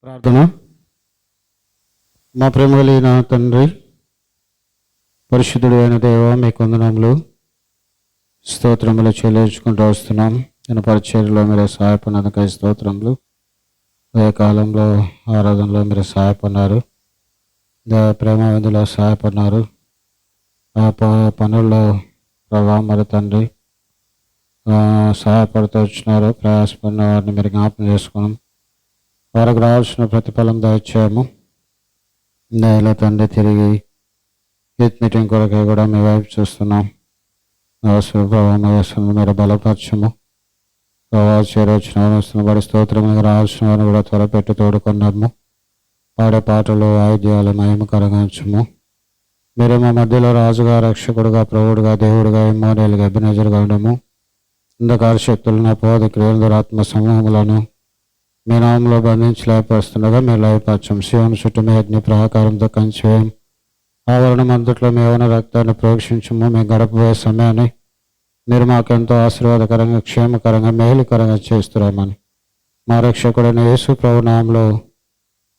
ప్రార్థన. మా ప్రేమ కలిగిన తండ్రి, పరిశుద్ధుడు అయిన దేవ, మీకు వందనములు స్తోత్రములు చెల్లించుకుంటూ వస్తున్నాం. నేను పరిచర్యలో మీరు సహాయపడినందుకై స్తోత్రములు. అదే కాలంలో ఆరాధనలో మీరు సహాయపడినారు, ప్రేమ విందులో సహాయపడినారు. ఆ పనుల్లో ప్రభావ మరి తండ్రి సహాయపడుతూ వచ్చినారు. ప్రయాసపడిన వారిని మీరు జ్ఞాపకం చేసుకున్నాం. వారికి రావాల్సిన ప్రతిఫలం దయచేయము. నేల తండ్రి తిరిగి యూత్ మీటింగ్ కొరకే కూడా మీ వైపు చూస్తున్నాం. ప్రభావం మీరు బలపరచము. ప్రభావ చేరవచ్చిన బడి స్తోత్రం రావాల్సిన వారిని కూడా త్వరపెట్టి తోడుకున్నాము. పాడే పాటలు వాయిద్యాలు మహిమకరంగా ఉంచము. మీరు మా మధ్యలో రాజుగా, రక్షకుడుగా, ప్రభువుడుగా, దేవుడుగా, ఇమ్మోనియలుగా, ఎబెనెజరుగా ఉండము. అంధకార శక్తులను, అపవాద క్రియలు, దురాత్మ సమూహములను మీ నామంలో బంధించి లేపరుస్తుండగా మీరు లేపరచం. శివుని చుట్టూ మీ అగ్ని ప్రాకారంతో కంచేయం. ఆవరణం అంతట్లో మీ యవన రక్తాన్ని ప్రోక్షించము. మీ గడపబోయే సమయాన్ని మీరు మాకెంతో ఆశీర్వాదకరంగా, క్షేమకరంగా, మేలుకరంగా చేస్తున్నామని మా రక్షకుడైన యేసు ప్రభు నామంలో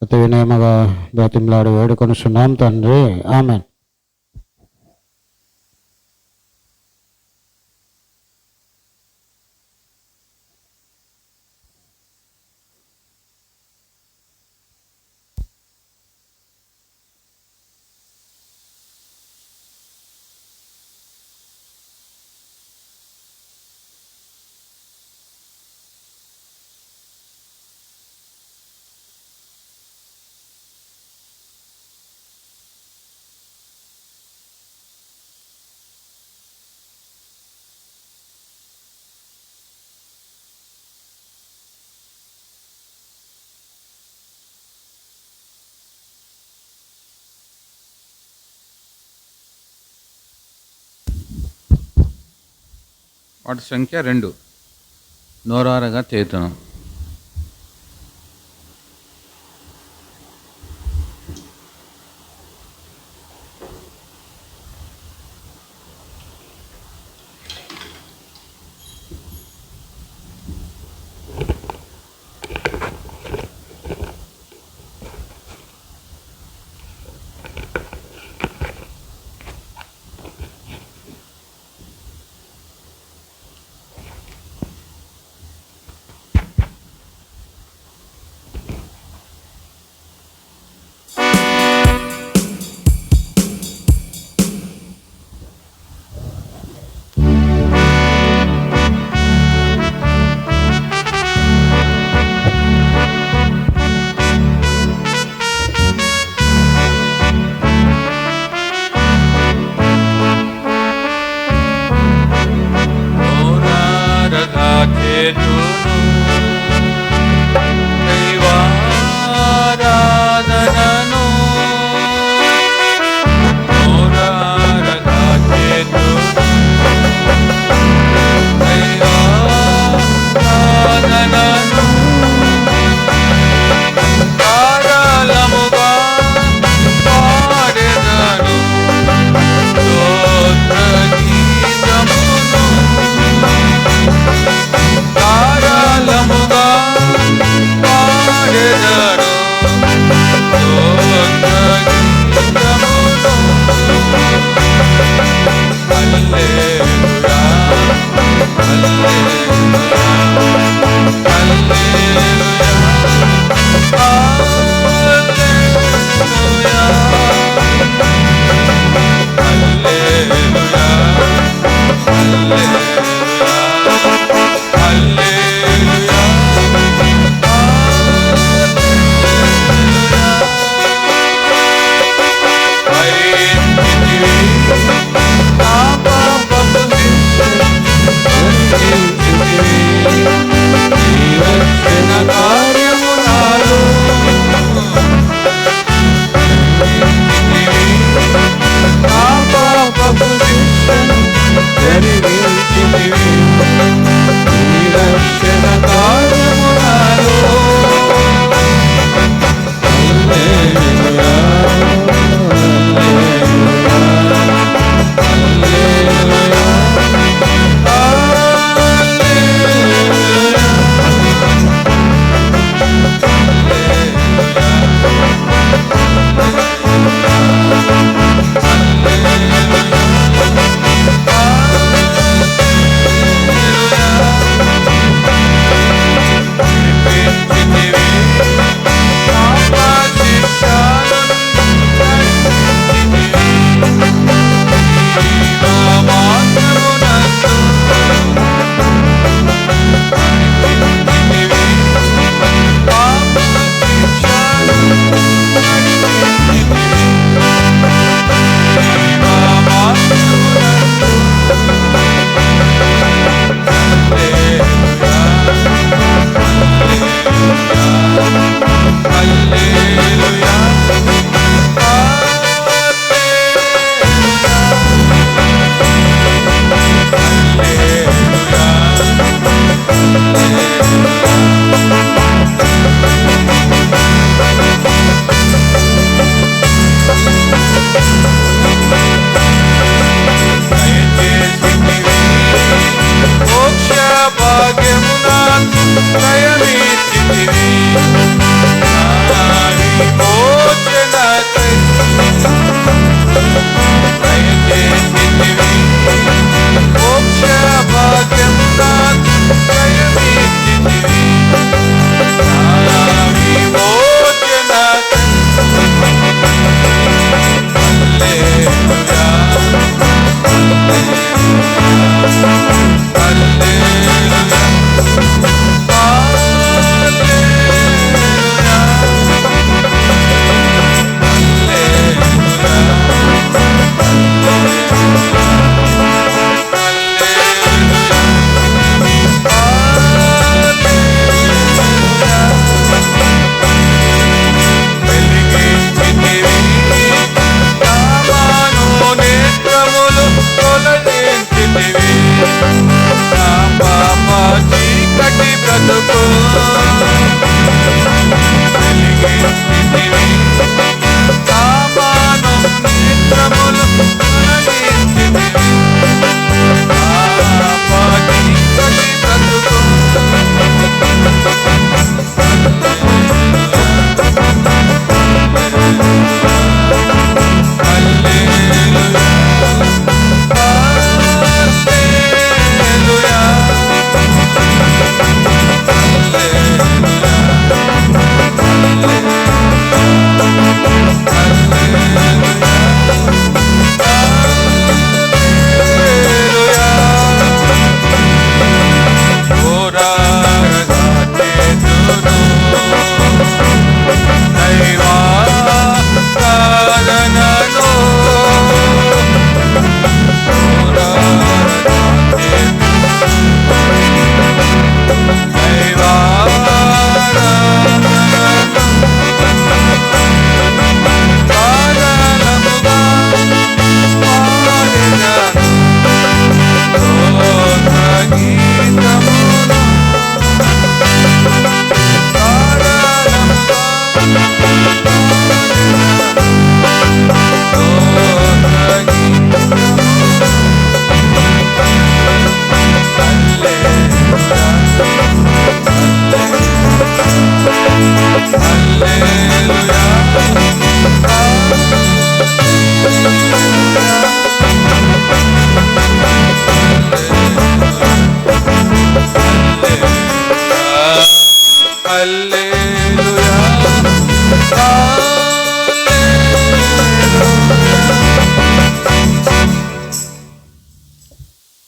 అతి వినయముగా బ్రతిమలాడి వేడుకొనుచున్నాం తండ్రి, ఆమేన్. వాటి సంఖ్య 2. నోరారగా చేతును.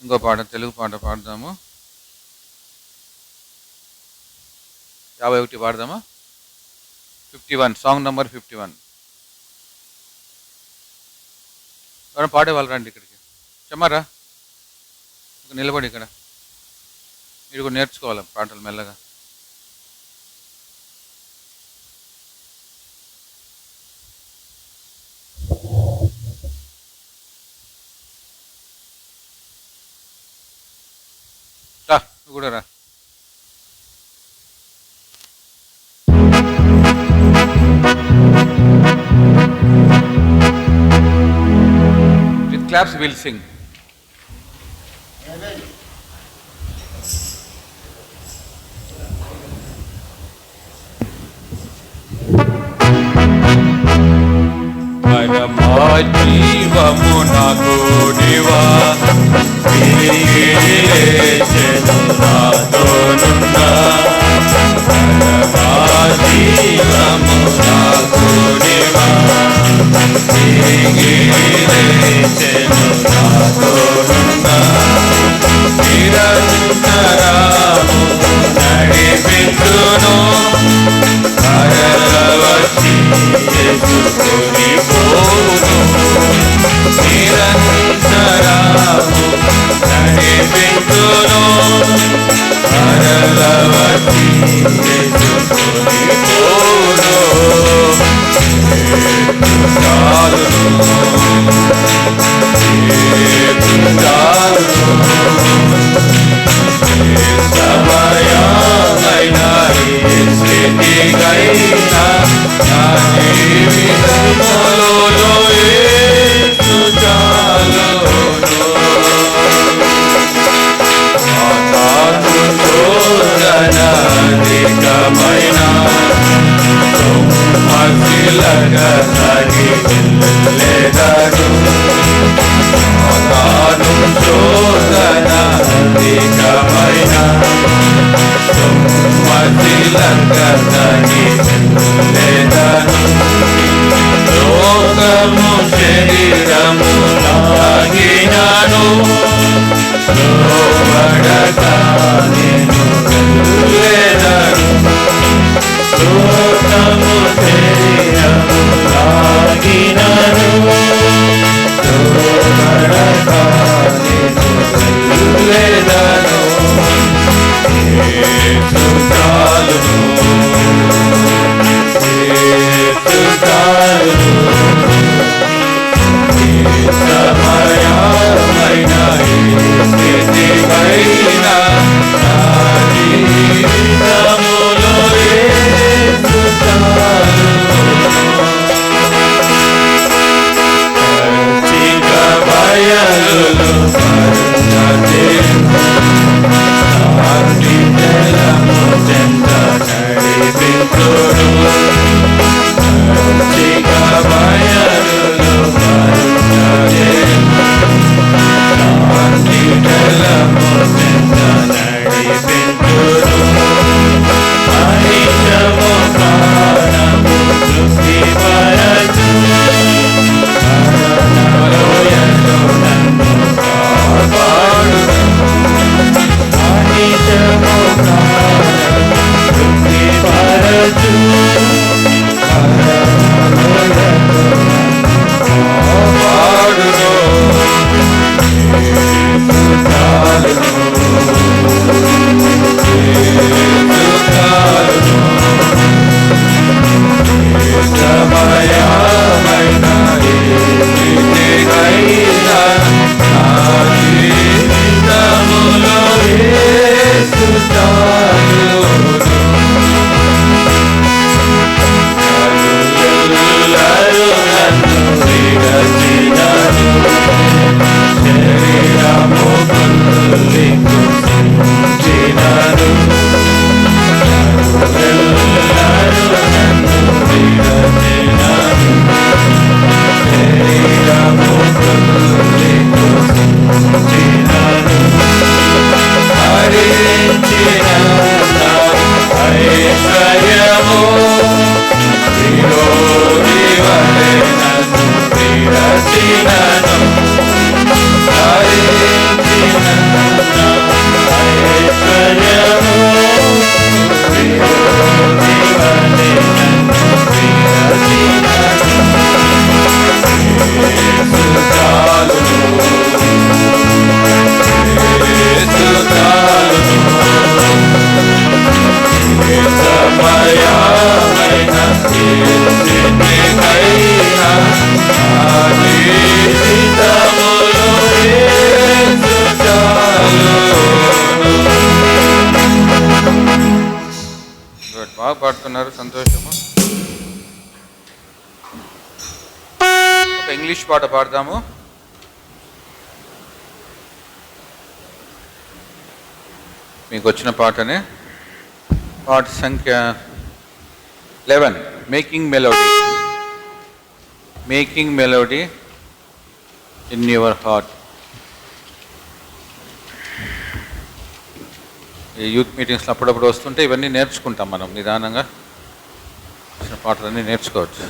ఇంకో పాట, తెలుగు పాట పాడదాము. 51 పాడదామా? 51, సాంగ్ నంబర్ 51. ఎవరైనా పాడేవాళ్ళు రండి ఇక్కడికి. చెమ్మారా నిలబడి ఇక్కడ, మీరు కూడా నేర్చుకోవాలి పాటలు మెల్లగా. నువ్వు కూడా రా. With claps we'll sing. జీవము నాకు దివా జీవము నాకు దివా నిరంతరము నడిపించును పరవశి యేసుని పోను. నిరంతరము నడిపించును పరవశి యేసుని పోను. లోకము శరీరము లాగినను లోబడక నేను వెళ్ళెదను. లోకము శరీరము లాగినను లోబడక నేను వెళ్ళెదను. యేసు బాగా పాడుతున్నారు, సంతోషము. ఒక ఇంగ్లీష్ పాట పాడదాము. మీకు వచ్చిన పాటనే. పాట సంఖ్య 11, making melody. Making melody in your heart. ఈ యూత్ మీటింగ్స్లో అప్పుడప్పుడు వస్తుంటే ఇవన్నీ నేర్చుకుంటాం మనం నిదానంగా. వచ్చిన పాటలన్నీ నేర్చుకోవచ్చు.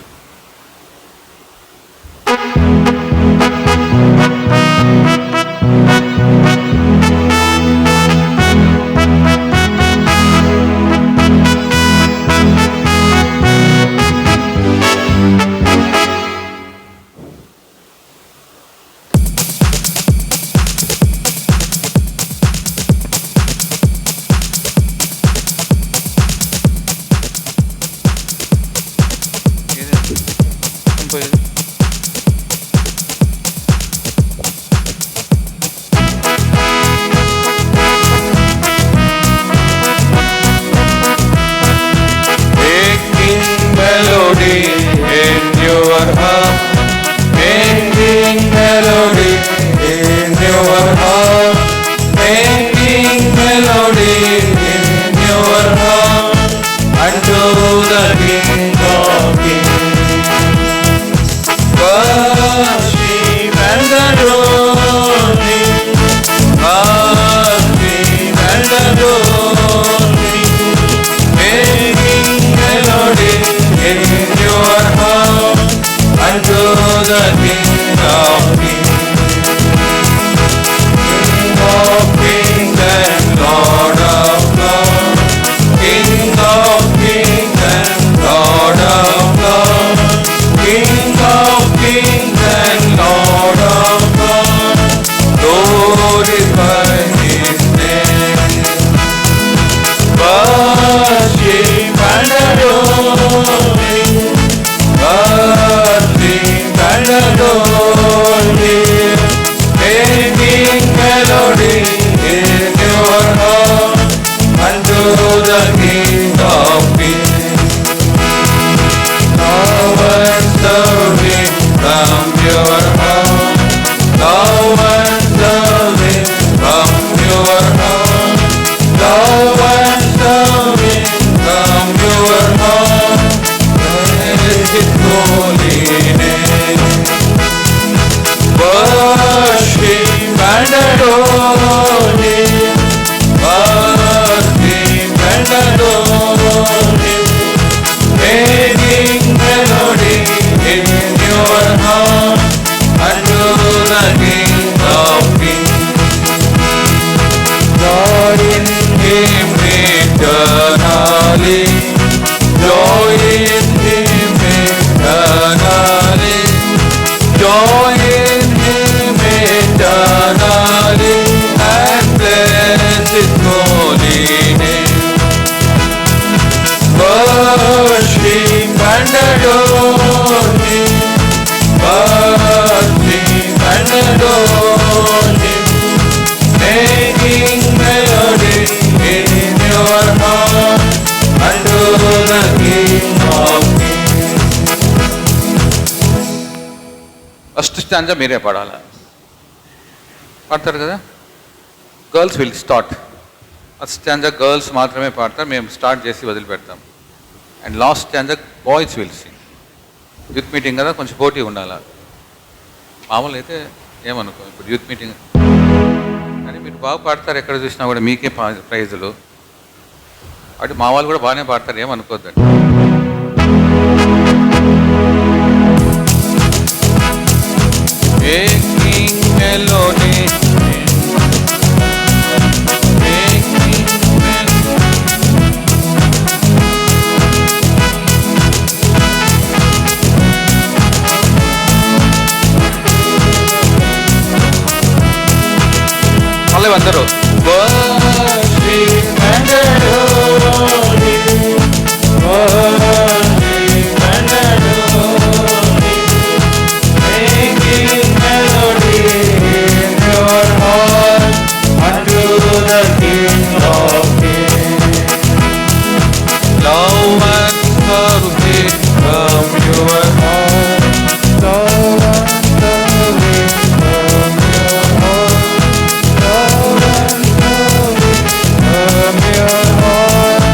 ఫస్ట్ స్టాంజా మీరే పాడాలా? పాడతారు కదా. Girls will start. First stanza girls మాత్రమే పాడతారు, మేము స్టార్ట్ చేసి వదిలిపెడతాం. And last stanza boys will sing. Youth meeting కదా, కొంచెం పోటీ ఉండాలి. మామూలు అయితే ఏమనుకో, ఇప్పుడు యూత్ మీటింగ్ కానీ మీరు బాగా పాడతారు, ఎక్కడ చూసినా కూడా మీకే ప్రైజులు. అటు మా వాళ్ళు కూడా బాగానే పాడతారు, ఏమనుకోద్దండి. Making melody, making మళ్ళీ అందరూ Love and service from your heart. Love and service from your heart. Love and service from your heart.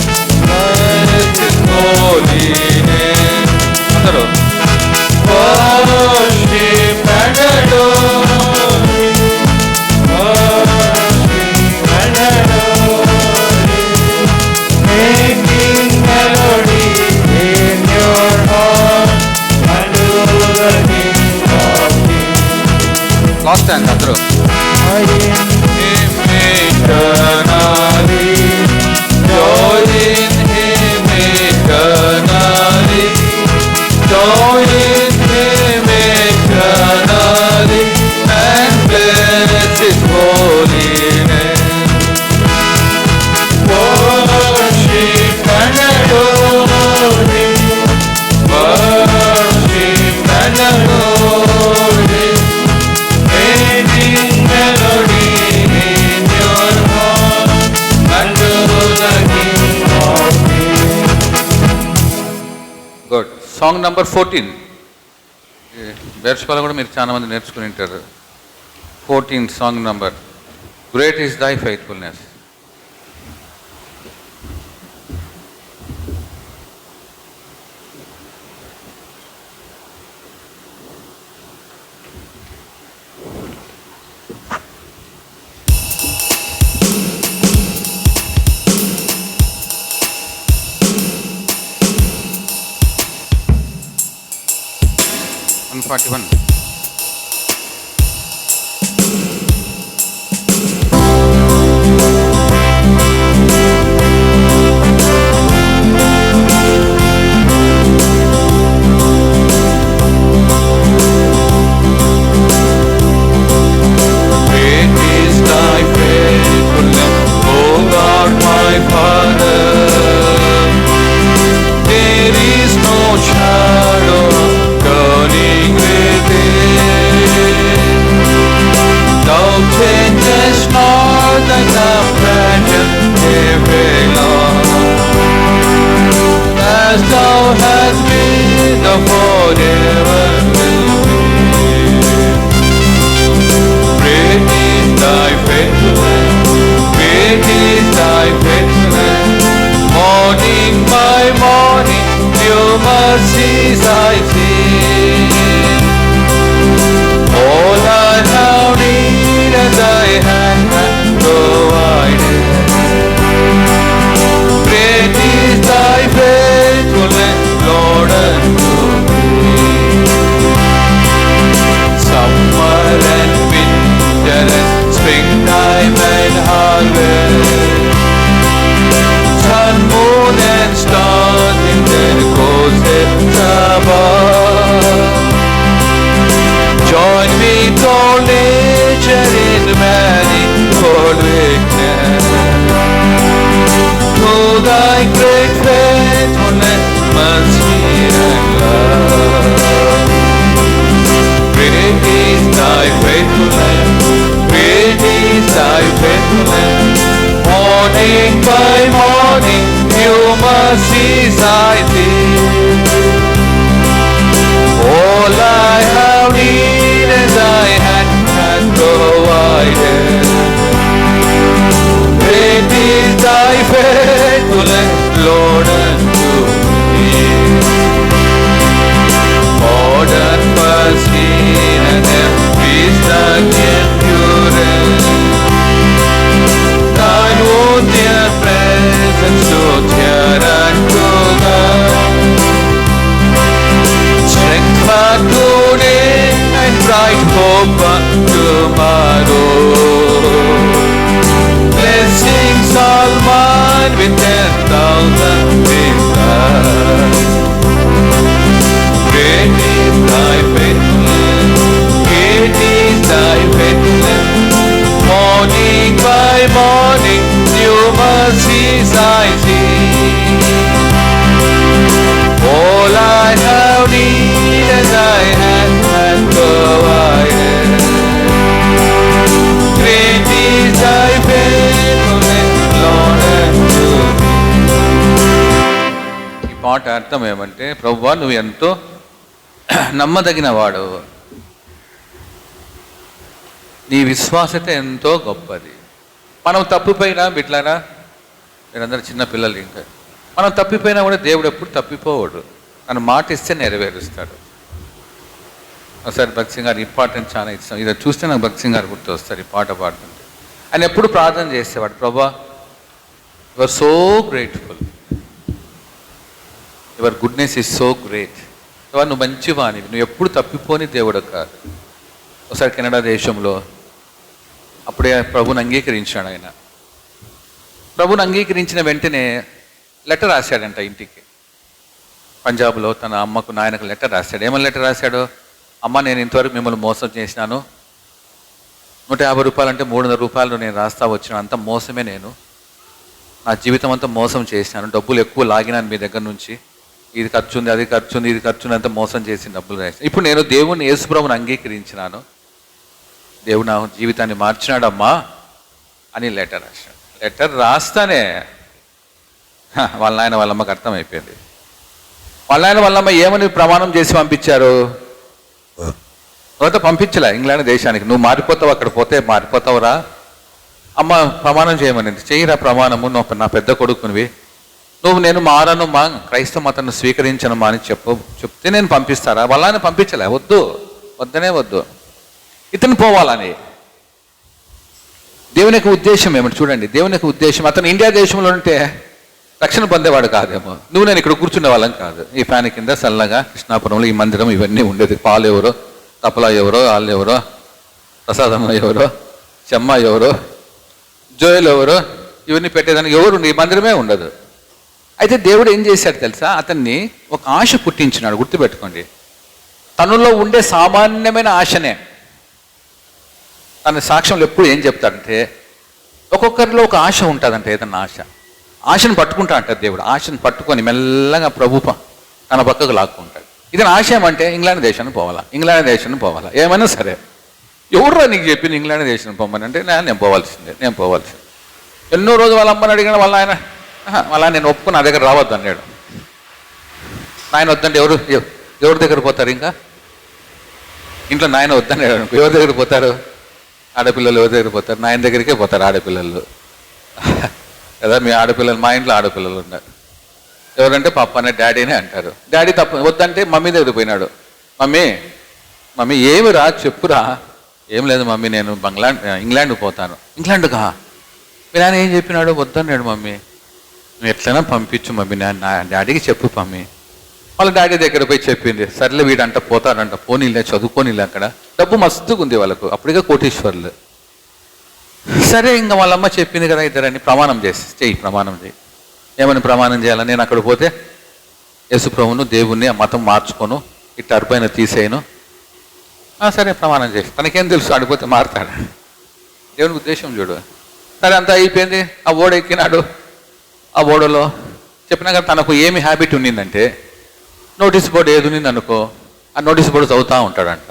Blessed is holy name. అందరూ worship and adore Him. Worship and adore Him. Making melody in your heart unto the King of Kings. Last time, అందరూ Him eternally, joy in Him eternally, joy in Him eternally, and bless His holy name. Worship and adore Him, worship and adore Him, making melody in your heart unto the King of Kings. Good. Song number 14. బెర్షబాలో కూడా మీరు చాలా మంది నేర్చుకుని ఉంటారు. 14 song number. Great is దై faithfulness. Blessings all mine with 10,000 పాట అర్థం ఏమంటే, ప్రభువా నువ్వు ఎంతో నమ్మదగిన వాడు, నీ విశ్వాసత ఎంతో గొప్పది. మనం తప్పిపోయినా బిడ్లారా, మీరందరూ చిన్న పిల్లలు, ఇంకా మనం తప్పిపోయినా కూడా దేవుడు ఎప్పుడు తప్పిపోవాడు, తను మాట ఇస్తే నెరవేరుస్తాడు. ఒకసారి భక్త్ సింగ్ గారు ఇంపార్టెంట్ చాలా ఇష్టం, ఇది చూస్తే నాకు భక్త్ సింగ్ గారు గుర్తు వస్తారు. ఈ పాట పాడుతుంటే ఆయన ఎప్పుడు ప్రార్థన చేసేవాడు, ప్రభా you are so grateful, your goodness is so great. నువ్వు మంచివానివి, నువ్వు ఎప్పుడు తప్పిపోని దేవుడు కాదు. ఒకసారి కెనడా దేశంలో అప్పుడే ప్రభుని అంగీకరించాడు ఆయన. ప్రభుని అంగీకరించిన వెంటనే లెటర్ రాశాడంట ఇంటికి. పంజాబ్లో తన అమ్మకు నాయనకు లెటర్ రాశాడు. ఏమని లెటర్ రాశాడు, అమ్మ నేను ఇంతవరకు మిమ్మల్ని మోసం చేసినాను, 150 రూపాయలు అంటే 300 రూపాయలు నేను రాస్తా వచ్చినాను, అంత మోసమే, నేను నా జీవితం అంతా మోసం చేసినాను, డబ్బులు ఎక్కువ లాగినాను మీ దగ్గర నుంచి, ఇది ఖర్చు ఉంది, అది ఖర్చు ఉంది, ఇది ఖర్చు ఉంది, అంతా మోసం చేసి డబ్బులు రాసి, ఇప్పుడు నేను దేవుని యేసుప్రభుని అంగీకరించినాను, దేవుడు నా జీవితాన్ని మార్చినాడమ్మా అని లెటర్ రాశాడు. లెటర్ రాస్తానే వాళ్ళ నాయన వాళ్ళమ్మకి అర్థమైపోయింది. వాళ్ళ నాయన వాళ్ళమ్మ ఏమని ప్రమాణం చేసి పంపించారు, తర్వాత పంపించలే ఇంగ్లాండ్ దేశానికి, నువ్వు మారిపోతావు, అక్కడ పోతే మారిపోతావురా, అమ్మ ప్రమాణం చేయమనింది. చెయ్యిరా ప్రమాణము, నువ్వు నా పెద్ద కొడుకునివి, నువ్వు నేను మారను మా క్రైస్తవ మతాన్ని స్వీకరించను మా అని చెప్తే నేను పంపిస్తారా. వాళ్ళని పంపించలే, వద్దనే వద్దు, ఇతను పోవాలని. దేవుని యొక్క ఉద్దేశం ఏమిటి చూడండి, దేవుని యొక్క ఉద్దేశం, అతను ఇండియా దేశంలో ఉంటే రక్షణ పొందేవాడు కాదేమో, నువ్వు నేను ఇక్కడ కూర్చునే వాళ్ళం కాదు. ఈ ఫ్యాన్ కింద చల్లగా కృష్ణాపురంలో ఈ మందిరం ఇవన్నీ ఉండేది. పాలు ఎవరో, తపలా ఎవరో, వాళ్ళు ఎవరో, ప్రసాదమ్మ ఎవరో, చెమ్మ ఎవరో, జోయలు ఎవరో, ఇవన్నీ పెట్టేదానికి ఎవరు, ఈ మందిరమే ఉండదు. అయితే దేవుడు ఏం చేశాడు తెలుసా, అతన్ని ఒక ఆశ పుట్టించినాడు. గుర్తుపెట్టుకోండి, తనలో ఉండే సామాన్యమైన ఆశనే. తన సాక్ష్యంలో ఎప్పుడు ఏం చెప్తాడంటే, ఒక్కొక్కరిలో ఒక ఆశ ఉంటుందంటే, ఏదన్నా ఆశను పట్టుకుంటా అంటారు దేవుడు. ఆశను పట్టుకొని మెల్లగా ప్రభు తన పక్కకు లాక్కుంటాడు. ఇది నా ఆశయం అంటే ఇంగ్లాండ్ దేశానికి పోవాలా, ఇంగ్లాండ్ దేశానికి పోవాలా, ఏమైనా సరే. ఎవరురా నీకు చెప్పింది ఇంగ్లాండ్ దేశానికి పోమని అంటే, నేను పోవాల్సిందే. ఎన్నో రోజు వాళ్ళ అమ్మని అడిగిన వాళ్ళ ఆయన నేను ఒప్పుకుని నా దగ్గర రావద్దు అన్నాడు. నాయన వద్దంటే ఎవరి దగ్గర పోతారు, ఇంకా ఇంట్లో నాయన వద్దన్నాడు అనుకో, ఎవరి దగ్గర పోతారు, ఆడపిల్లలు ఎవరి దగ్గర పోతారు, నాయన దగ్గరికే పోతారు ఆడపిల్లలు కదా. మీ ఆడపిల్లలు, మా ఇంట్లో ఆడపిల్లలు ఉన్నారు, ఎవరంటే పప్ప అనే డాడీనే అంటారు. డాడీ తప్ప వద్దంటే మమ్మీ దగ్గర పోయినాడు, మమ్మీ ఏమి రా చెప్పురా, ఏం లేదు మమ్మీ నేను ఇంగ్లాండ్ పోతాను. ఇంగ్లాండ్గా మీ నాన్న ఏం చెప్పినాడు, వద్దన్నాడు. మమ్మీ నువ్వు ఎట్లైనా పంపించు మమ్మీ, నా డాడీకి చెప్పు మమ్మీ. వాళ్ళ డాడీ దగ్గర పోయి చెప్పింది. సర్లే వీడంట పోతాడంట, పోనీలే చదువుకోనీలే, అక్కడ డబ్బు మస్తుగా ఉంది వాళ్ళకు, అప్పటికే కోటీశ్వర్లు. సరే ఇంకా వాళ్ళమ్మ చెప్పింది కదా, ఇద్దరని ప్రమాణం చెయ్యి, ప్రమాణం చేయి. ఏమని ప్రమాణం చేయాలని, నేను అక్కడ పోతే యేసుప్రభువును దేవుణ్ణి ఆ మతం మార్చుకోను, ఈ టర్బైన్ తీసేయను. సరే ప్రమాణం చేసి, తనకేం తెలుసు, ఆడిపోతే మారుతాడు. దేవుని ఉద్దేశం చూడు. సరే అంతా అయిపోయింది, ఆ ఓడ ఎక్కినాడు. ఆ ఓడలో చెప్పినా కదా తనకు ఏమి హ్యాబిట్ ఉండిందంటే, నోటీస్ బోర్డు ఏది ఉన్నింది అనుకో, ఆ నోటీస్ బోర్డు చదువుతూ ఉంటాడంట.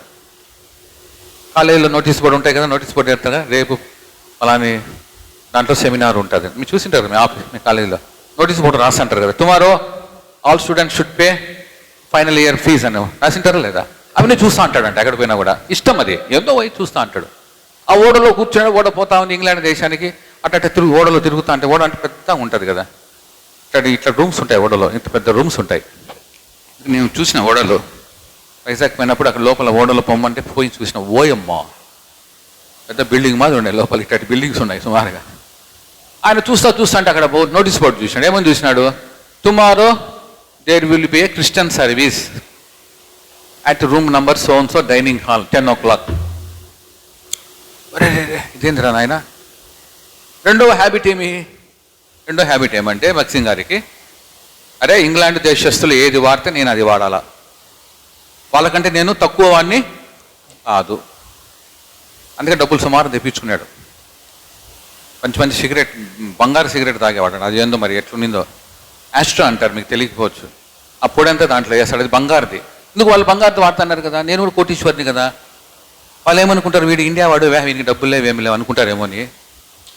కాలేజీలో నోటీస్ బోర్డు ఉంటాయి కదా, నోటీస్ బోర్డు ఎడతారా, రేపు అలాని దాంట్లో సెమినార్ ఉంటుంది, మీరు చూసింటారు మీ కాలేజీలో నోటీస్ బోర్డు రాస్తుంటారు కదా, tomorrow all students should pay final year fees అని రాసింటారా లేదా. అవన్నీ చూస్తూ ఉంటాడంట, ఎక్కడ పోయినా కూడా ఇష్టం, అది ఎంతో పోయి చూస్తూ అంటాడు. ఆ ఓడలో కూర్చొని ఓడ పోతా ఉంది ఇంగ్లాండ్ దేశానికి, అట్ట తిరుగు ఓడలో తిరుగుతూ అంటే, ఓడ అంటే పెద్దగా ఉంటుంది కదా, ఇట్లా రూమ్స్ ఉంటాయి ఓడలో, ఇంత పెద్ద రూమ్స్ ఉంటాయి. నేను చూసిన ఓడలో వైజాగ్ పోయినప్పుడు, అక్కడ లోపల ఓడలో పొమ్మంటే పోయి చూసిన, ఓయమ్మా పెద్ద బిల్డింగ్ మాది ఉన్నాయి లోపల, ఇట్లాంటి బిల్డింగ్స్ ఉన్నాయి సుమారుగా. ఆయన చూస్తా అంటే అక్కడ నోటీస్ బోర్డు చూసినాడు. ఏమని చూసినాడు, tomorrow there will be a Christian service at room number so and so dining hall 10 o'clock. ఇదేంద్రా నాయన. రెండో హ్యాబిట్ ఏమంటే భక్త్ సింగ్ గారికి, అరే ఇంగ్లాండ్ దేశస్తులు ఏది వాడితే నేను అది వాడాలా, వాళ్ళకంటే నేను తక్కువ వాడిని కాదు. అందుకే డబ్బులు సుమారు తెప్పించుకున్నాడు. మంచి సిగరెట్, బంగారు సిగరెట్ తాగేవాడు. అది ఏందో మరి ఎట్లుండిందో, యాస్ట్రా అంటారు, మీకు తెలియకపోవచ్చు. అప్పుడంతా దాంట్లో వేస్తాడు, అది బంగారుది. ఎందుకు వాళ్ళు బంగారుతో వాడుతున్నారు కదా, నేను కూడా కోటీశ్వరిని కదా. వాళ్ళు ఏమనుకుంటారు, వీడు ఇండియా వాడు, వీడికి డబ్బులు లేవు ఏమి లేవు అనుకుంటారేమో అని.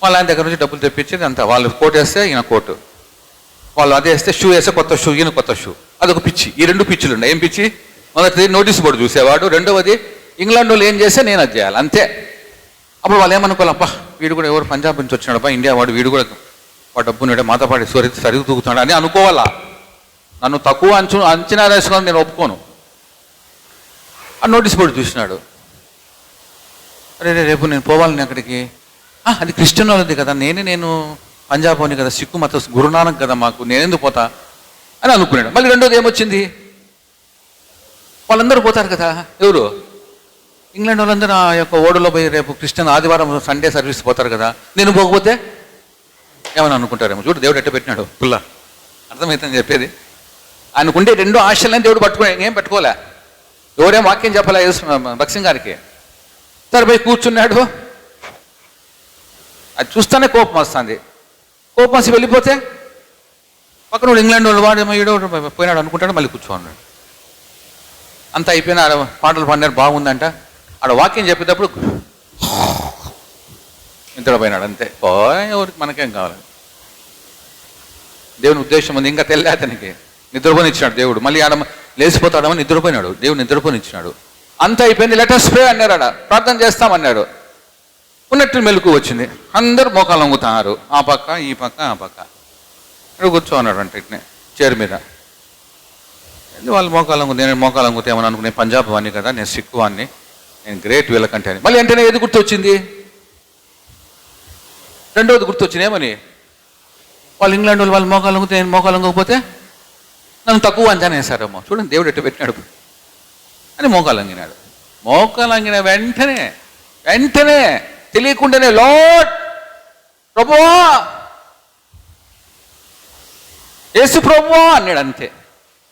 వాళ్ళ ఆయన దగ్గర నుంచి డబ్బులు తెప్పించేది అంతా, వాళ్ళు కోట్ వేస్తే ఈయన కోటు. వాళ్ళు అదే వేస్తే షూ వేస్తే కొత్త షూ, ఈయన కొత్త షూ. అదొక పిచ్చి. ఈ రెండు పిచ్చులు ఉన్నాయి. ఏం పిచ్చి? మొదటిది నోటీస్ బోర్డు చూసేవాడు, రెండవది ఇంగ్లాండ్ వాళ్ళు ఏం చేస్తే నేను అది చేయాలి, అంతే. అప్పుడు వాళ్ళు ఏమనుకోవాలి, అబ్బా వీడు కూడా ఎవరు పంజాబ్ నుంచి వచ్చినాడు, అబ్బా ఇండియా వాడు, వీడు కూడా వాడు డబ్బున్నాడే మాతో పాటు సరిగ్గా తూగుతున్నాడు అని అనుకోవాలా. నన్ను తక్కువ అంచనా వేసుకొని నేను ఒప్పుకోను. ఆ నోటీస్ బోర్డు చూసినాడు, అరే రేపు నేను పోవాలని అక్కడికి, అది క్రిస్టియన్ వాళ్ళది కదా, నేను పంజాబ్ అని కదా, సిక్కు మత గురునానక్ కదా మాకు, నేనెందుకు పోతా అని అనుకున్నాడు. మళ్ళీ రెండోది ఏమొచ్చింది, వాళ్ళందరూ పోతారు కదా, ఎవరు? ఇంగ్లాండ్ వాళ్ళందరూ ఆ యొక్క ఓడలో పోయి రేపు క్రిస్టియన్ ఆదివారం సండే సర్వీస్ పోతారు కదా, నేను పోకపోతే ఏమని అనుకుంటారేమో. చూడు దేవుడు ఎట్ట పెట్టినాడు పుల్ల, అర్థమవుతుందని చెప్పేది. ఆయనకుండే రెండు ఆశలని దేవుడు పట్టుకునే, ఏం పెట్టుకోలే. ఎవరేం వాక్యం చెప్పలే భక్సింగ్ గారికి. సరే పోయి కూర్చున్నాడు. అది చూస్తేనే కోపం వస్తుంది. కోపం వచ్చి వెళ్ళిపోతే పక్కన ఇంగ్లాండ్ వాళ్ళు వాడేమో ఈడో పోయినాడు అనుకుంటాడు, మళ్ళీ కూర్చోన్నాడు. అంతా అయిపోయినా ఆడ పాటలు పాడినారు, బాగుందంట. ఆడ వాక్యం చెప్పేటప్పుడు నిద్రపోయినాడు, అంతే. ఎవరికి మనకేం కావాలి? దేవుని ఉద్దేశం ఉంది, ఇంకా తెల్లే అతనికి. నిద్రపోనిచ్చినాడు దేవుడు. మళ్ళీ ఆడ లేచిపోతాడమని నిద్రపోయినాడు, దేవుడు నిద్రపోనిచ్చినాడు. అంతా అయిపోయింది. లెటర్ స్ప్రే అన్నారు, ఆడ ప్రార్థన చేస్తామన్నాడు. ఉన్నట్టు మెలకు వచ్చింది. అందరూ మోకాలు వంగుతున్నారు, ఆ పక్క ఈ పక్క ఆ పక్క. ఇక్కడ కూర్చోన్నాడు అంటే ఇట్నే చైర్ మీద. వాళ్ళు మోకాలు వంగుతే, నేను మోకాలు వంగుతే ఏమని అనుకునే, పంజాబ్ వాడిని కదా, నేను సిక్కు వాడిని, నేను గ్రేట్ వీళ్ళకంటే అని. మళ్ళీ వెంటనే ఏది గుర్తొచ్చింది? రెండవది గుర్తొచ్చింది. ఏమని? వాళ్ళు ఇంగ్లాండ్ వాళ్ళు మోకాలు వంగితే నేను మోకాలు వంగకపోతే నన్ను తక్కువ అంచనా వేశారేమో. చూడండి దేవుడు ఎట్టు పెట్టినాడు అని మోకాలు వంగినాడు. మోకాలు వంగిన వెంటనే తెలియకుండానే లార్డ్ ప్రభువా, యేసు ప్రభువా అన్నాడు, అంతే.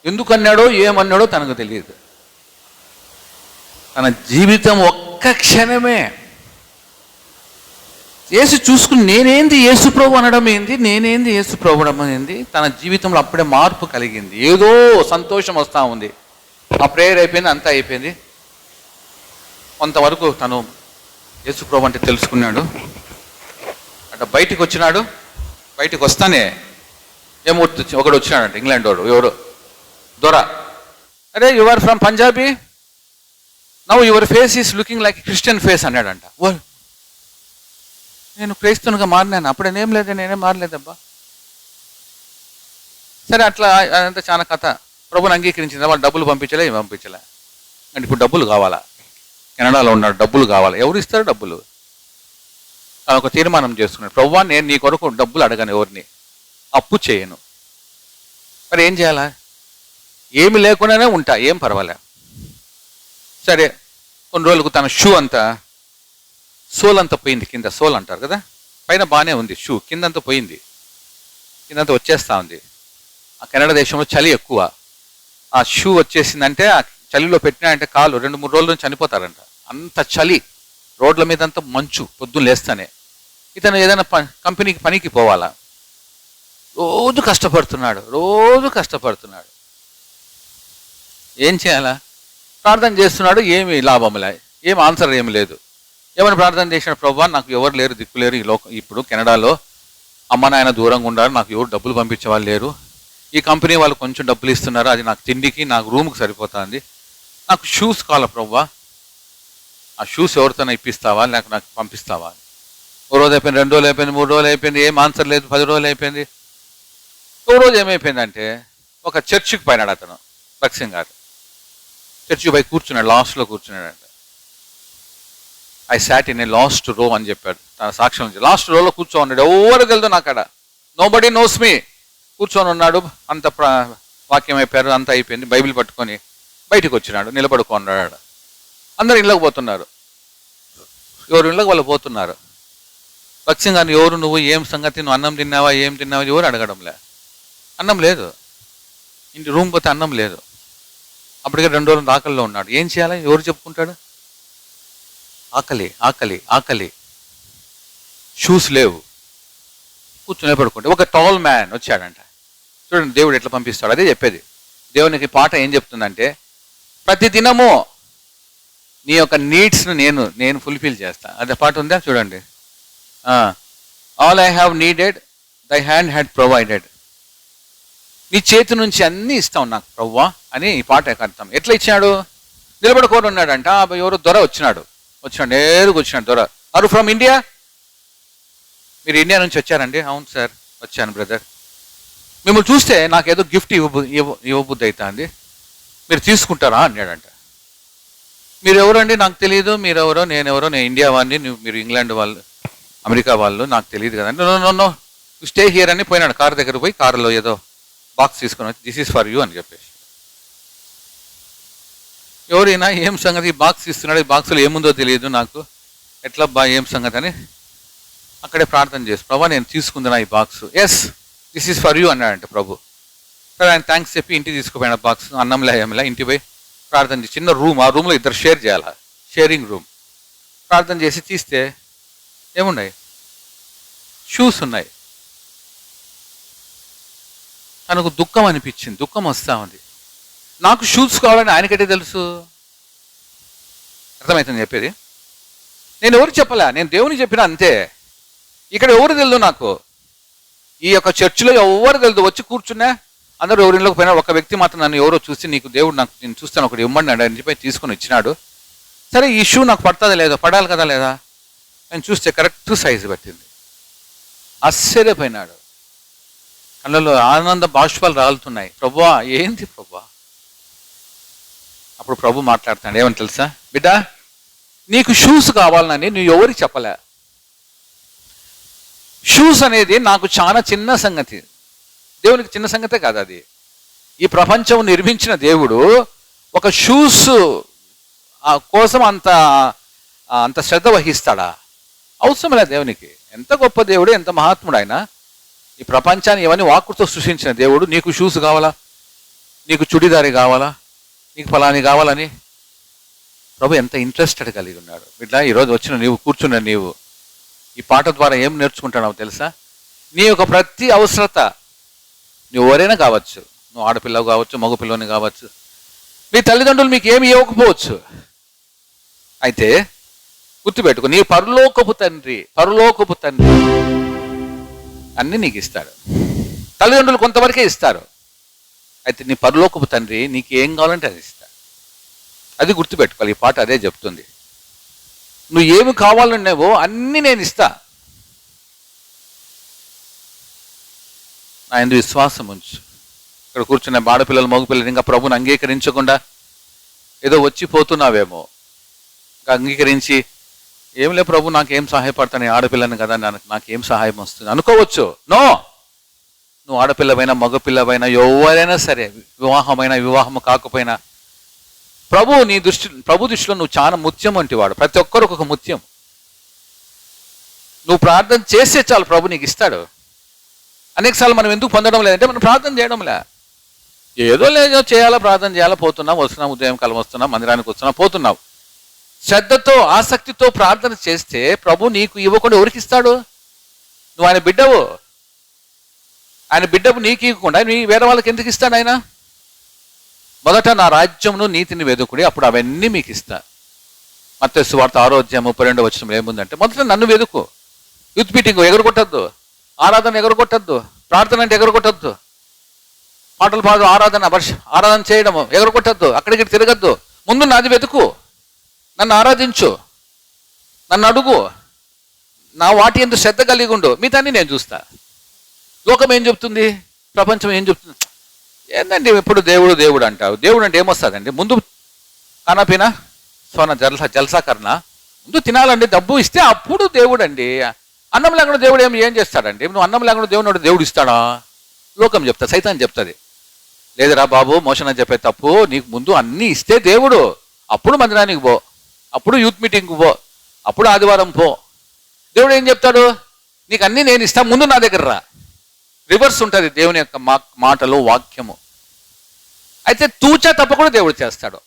ఎందుకు అన్నాడో ఏమన్నాడో తనకు తెలియదు. తన జీవితం ఒక్క క్షణమే యేసు చూసుకుని నేనేంది యేసు ప్రభు అనడం ఏంది, నేనేంది యేసు ప్రభు అనడం ఏంది. తన జీవితంలో అప్పుడే మార్పు కలిగింది. ఏదో సంతోషం వస్తూ ఉంది. ఆ ప్రేయర్ అయిపోయింది, అంతా అయిపోయింది. కొంతవరకు తను యేసు ప్రభు అంటే తెలుసుకున్నాడు. అట్లా బయటికి వచ్చినాడు. బయటికి వస్తానే ఏమో ఒకడు వచ్చినాడంట, ఇంగ్లాండ్ వాడు, ఎవరు దొర. అరే you are from Punjabi, now your face is looking like Christian face అన్నాడంట. ఓ, నేను క్రైస్తవునిగా మారినాను, అప్పుడేం లేదు, నేనేం మారలేదబ్బా. సరే అట్లా అదంతా చాలా కథ. ప్రభుని అంగీకరించింది. వాళ్ళు డబ్బులు పంపించలే, ఏం పంపించలే. అంటే ఇప్పుడు డబ్బులు కావాలా? కెనడాలో ఉన్నాడు, డబ్బులు కావాలి. ఎవరు ఇస్తారు డబ్బులు? ఒక తీర్మానం చేసుకున్నాడు, ప్రభువా నేను నీ కొరకు డబ్బులు అడగను, ఎవరిని అప్పు చేయను. మరి ఏం చేయాలా? ఏమి లేకుండానే ఉంటా, ఏం పర్వాలే. సరే కొన్ని రోజులకు తన షూ అంతా సోల్ అంతా పోయింది, కింద సోల్ అంటారు కదా, పైన బాగానే ఉంది, షూ కిందంతా పోయింది, కిందంతా వచ్చేస్తూ ఉంది. ఆ కెనడా దేశంలో చలి ఎక్కువ. ఆ షూ వచ్చేసిందంటే ఆ చలిలో పెట్టినాడంటే కాలు 2-3 రోజుల నుంచి చనిపోతారంట, అంత చలి. రోడ్ల మీద అంతా మంచు, పొద్దున్న లేస్తానే. ఇతను ఏదైనా కంపెనీకి పనికి పోవాలా, రోజు కష్టపడుతున్నాడు. ఏం చేయాలా? ప్రార్థన చేస్తున్నాడు, ఏమి లాభంలే, ఏం ఆన్సర్ ఏమి లేదు. ఏమైనా ప్రార్థన చేసిన, ప్రభువా నాకు ఎవరు లేరు, దిక్కులేరు ఈ లోకం, ఇప్పుడు కెనడాలో అమ్మ నాయన దూరంగా ఉండాలి, నాకు ఎవరు డబ్బులు పంపించే వాళ్ళు లేరు, ఈ కంపెనీ వాళ్ళు కొంచెం డబ్బులు ఇస్తున్నారు, అది నాకు తిండికి నాకు రూమ్కి సరిపోతుంది, నాకు షూస్ కావాలి ప్రభువా, ఆ షూస్ ఎవరితోనే ఇప్పిస్తావా, లేక నాకు పంపిస్తావా? ఓ రోజు అయిపోయింది, 2 రోజులు అయిపోయింది, 3 రోజులు అయిపోయింది, ఏం ఆన్సర్ లేదు, 10 రోజులు అయిపోయింది. ఓ రోజు ఏమైపోయిందంటే ఒక చర్చికి పోయినాడు అతను, భక్సింగ్ గారు. చర్చికి పోయి కూర్చున్నాడు, లాస్ట్లో కూర్చున్నాడంట. I sat in a last row అని చెప్పాడు తన సాక్ష్యం నుంచి. లాస్ట్ రోలో కూర్చో ఉన్నాడు, ఎవరు తెలుదు నాకు అక్కడ, నోబడీ నోస్ మీ. కూర్చొని ఉన్నాడు, అంత వాక్యం అయిపోయారు, అంతా అయిపోయింది. బైబిల్ పట్టుకొని బయటకు వచ్చినాడు, నిలబడుకున్నాడు. అందరు ఇళ్ళకి పోతున్నారు, ఎవరు ఇళ్ళకి వాళ్ళు పోతున్నారు. భక్సింగ్ గారిని ఎవరు నువ్వు, ఏం సంగతి, నువ్వు అన్నం తిన్నావా, ఏం తిన్నావా, ఎవరు అడగడంలే. అన్నం లేదు, ఇంటి రూమ్ పోతే అన్నం లేదు. అప్పటికే 2 రోజులు ఆకలిలో ఉన్నాడు. ఏం చేయాలి, ఎవరు చెప్పుకుంటాడు? ఆకలి. షూస్ లేవు, కూర్చొని పడుకుంటే ఒక టాల్ మ్యాన్ వచ్చాడంట. చూడండి దేవుడు ఎట్లా పంపిస్తాడు, అదే చెప్పేది. దేవునికి పాట ఏం చెప్తుందంటే, ప్రతి దినము నీ యొక్క నీడ్స్ను నేను ఫుల్ఫిల్ చేస్తా. అదే పాట ఉందా చూడండి. ఆల్ ఐ హ్యావ్ నీడెడ్ దై హ్యాండ్ హ్యాడ్ ప్రొవైడెడ్. నీ చేతి నుంచి అన్నీ ఇస్తావు నాకు ప్రవ్వా అని ఈ పాట అర్థం. ఎట్లా ఇచ్చాడు? నిలబడుకొని ఉన్నాడంట. ఎవరు దొర వచ్చినాడు, నేరుగా వచ్చినాడు దొర. Are from India? మీరు ఇండియా నుంచి వచ్చారండి? అవును సార్ వచ్చాను బ్రదర్. మిమ్మల్ని చూస్తే నాకేదో గిఫ్ట్ ఇవ్వబుద్ధి అవుతుంది, మీరు తీసుకుంటారా అన్నాడంట. మీరు ఎవరండి? నాకు తెలియదు. మీరెవరో నేనెవరో, నేను ఇండియా వాడిని, మీరు ఇంగ్లాండ్ వాళ్ళు, అమెరికా వాళ్ళు, నాకు తెలియదు కదండి. నో స్టే హియర్ అని పోయినాడు. కారు దగ్గర పోయి కారులో ఏదో బాక్స్ తీసుకొని వచ్చి దిస్ ఈస్ ఫర్ యూ అని చెప్పేసి. ఎవరైనా ఏం సంగతి, ఈ బాక్స్ ఇస్తున్నాడు, ఈ బాక్స్లో ఏముందో తెలియదు నాకు, ఎట్లా ఏం సంగతి అని అక్కడే ప్రార్థన చేసి, ప్రభా నేను తీసుకుందినా ఈ box, yes this is for you అన్నాడంటే ప్రభు. సరే ఆయన థ్యాంక్స్ చెప్పి ఇంటికి తీసుకుపోయిన బాక్స్, అన్నంలా ఏమిలా ఇంటికి పోయి ప్రార్థన చేసి, చిన్న రూమ్, ఆ రూమ్లో ఇద్దరు షేర్ చేయాలి, షేరింగ్ రూమ్. ప్రార్థన చేసి తీస్తే ఏమున్నాయి? షూస్ ఉన్నాయి. తనకు దుఃఖం అనిపించింది, దుఃఖం వస్తూ ఉంది. నాకు షూస్ కావాలని ఆయనకైతే తెలుసు. అర్థమవుతుంది చెప్పేది? నేను ఎవరు చెప్పలే, నేను దేవుని చెప్పిన అంతే. ఇక్కడ ఎవరు తెలియదు నాకు, ఈ యొక్క చర్చిలో ఎవరు తెలియదు. వచ్చి కూర్చున్నా అందరూ ఎవరిలోకి పోయినా, ఒక వ్యక్తి మాత్రం నన్ను ఎవరో చూసి, నీకు దేవుడు నాకు నేను చూస్తాను ఒకటి ఇవ్వమన్నాడు అని చెప్పి తీసుకొని ఇచ్చినాడు. సరే ఈ షూ నాకు పడుతుందా లేదో, పడాలి కదా లేదా, నేను చూస్తే కరెక్ట్ సైజు పట్టింది. ఆశ్చర్యపోయినాడు, కళ్ళలో ఆనంద బాష్పాలు రాలుతున్నాయి. ప్రభువా ఏంటి ప్రభువా? అప్పుడు ప్రభు మాట్లాడుతాడు, ఏమని తెలుసా? బిడ్డ నీకు షూస్ కావాలని నువ్వు ఎవరికి చెప్పలే. షూస్ అనేది నాకు చాలా చిన్న సంగతి, దేవునికి చిన్న సంగతే కాదు అది. ఈ ప్రపంచం నిర్మించిన దేవుడు ఒక షూస్ కోసం అంత శ్రద్ధ వహిస్తాడా? అవసరం లేదు దేవునికి. ఎంత గొప్ప దేవుడు, ఎంత మహాత్ముడు ఆయన. ఈ ప్రపంచాన్ని ఇవన్నీ వాక్కుతో సృష్టించిన దేవుడు నీకు షూస్ కావాలా, నీకు చుడిదారి కావాలా, నీకు ఫలాని కావాలని ప్రభు ఎంత ఇంట్రెస్టెడ్ కలిగి ఉన్నాడు. బిడ్డ ఈరోజు వచ్చిన నీవు, కూర్చున్న నీవు ఈ పాట ద్వారా ఏం నేర్చుకుంటున్నావు తెలుసా? నీ యొక్క ప్రతి అవసరత, నువ్వు ఎవరైనా కావచ్చు, నువ్వు ఆడపిల్లవు కావచ్చు, మగపిల్లని కావచ్చు, మీ తల్లిదండ్రులు మీకు ఏమి ఇవ్వకపోవచ్చు. అయితే గుర్తుపెట్టుకో, నీ పరలోకపు తండ్రి అన్నీ నీకు ఇస్తాడు. తల్లిదండ్రులు కొంతవరకే ఇస్తారు. అయితే నీ పరలోకపు తండ్రి నీకు ఏం కావాలంటే అది ఇస్తాడు. అది గుర్తుపెట్టుకోవాలి. ఈ పాట అదే చెప్తుంది. నువ్వు ఏమి కావాలన్నావో అన్నీ నేను ఇస్తా, నా యందు విశ్వాసం ఉంచు. ఇక్కడ కూర్చున్న ఆడపిల్లలు మగపిల్లలు ఇంకా ప్రభుని అంగీకరించకుండా ఏదో వచ్చిపోతున్నావేమో, ఇంకా అంగీకరించి ఏం లే ప్రభు నాకేం సహాయపడతాను, ఆడపిల్లని కదా నాకేం సహాయం వస్తుంది అనుకోవచ్చు. నో, నువ్వు ఆడపిల్లవైనా మగపిల్లవైనా ఎవరైనా సరే, వివాహము కాకపోయినా, ప్రభు దృష్టిలో నువ్వు చాలా ముత్యం వంటి వాడు. ప్రతి ఒక్కరికి ఒక ముత్యం. నువ్వు ప్రార్థన చేస్తే చాలు ప్రభు నీకు ఇస్తాడు. అనేకసార్లు మనం ఎందుకు పొందడం లేదంటే మనం ప్రార్థన చేయడంలే. లేదో చేయాలా, ప్రార్థన చేయాలా, పోతున్నాం వస్తున్నాం, ఉదయం కాలం వస్తున్నాం, మందిరానికి వస్తున్నాం, పోతున్నావు. శ్రద్ధతో ఆసక్తితో ప్రార్థన చేస్తే ప్రభు నీకు ఇవ్వకుండా ఎవరికి ఇస్తాడు? నువ్వు ఆయన బిడ్డవు. ఆయన బిడ్డవు నీకు ఇవ్వకుండా వేరే వాళ్ళకి ఎందుకు ఇస్తాడు ఆయన? మొదట నా రాజ్యమును నీతిని వెదుకుడి, అప్పుడు అవన్నీ మీకు ఇస్తా. మత్తయి సువార్త 6:32 ఏముందంటే, మొదట నన్ను వెదుకు. యూత్ మీటింగ్ ఎగరగొట్టద్దు, ఆరాధన ఎగరగొట్టద్దు, ప్రార్థన అంటే ఎగరగొట్టద్దు, పాటలు పాడు ఆరాధన చేయడము ఎగరగొట్టద్దు, అక్కడికి తిరగద్దు. ముందు నాది వెతుకు, నన్ను ఆరాధించు, నన్ను అడుగు, నా వాటి ఎందుకు శ్రద్ధ కలిగి ఉండు, మిగతాన్ని నేను చూస్తా. లోకం ఏం చెప్తుంది, ప్రపంచం ఏం చెప్తుంది? ఏంటంటే ఎప్పుడు దేవుడు దేవుడు అంటావు. దేవుడు అంటే ఏమొస్తుందండి? ముందు కానాపీనా సోనా జల్సాకరణ, ముందు తినాలండి, డబ్బు ఇస్తే అప్పుడు దేవుడు అండి. అన్నం లేకుండా దేవుడు ఏం చేస్తాడండి? నువ్వు అన్నం లేకుండా దేవుడు ఇస్తాడా? లోకం చెప్తా, సైతాన్ చెప్తుంది. లేదురా బాబు, మోషన్ అని చెప్పే తప్పు. నీకు ముందు అన్నీ ఇస్తే దేవుడు, అప్పుడు మందిరానికి పో, అప్పుడు యూత్ మీటింగ్కి పో, అప్పుడు ఆదివారం పో. దేవుడు ఏం చెప్తాడు? నీకు అన్నీ నేను ఇస్తా, ముందు నా దగ్గర రా. రివర్స్ ఉంటుంది దేవుని యొక్క మాటలు, వాక్యము. అయితే తూచా తప్పకుండా దేవుడు చేస్తాడు.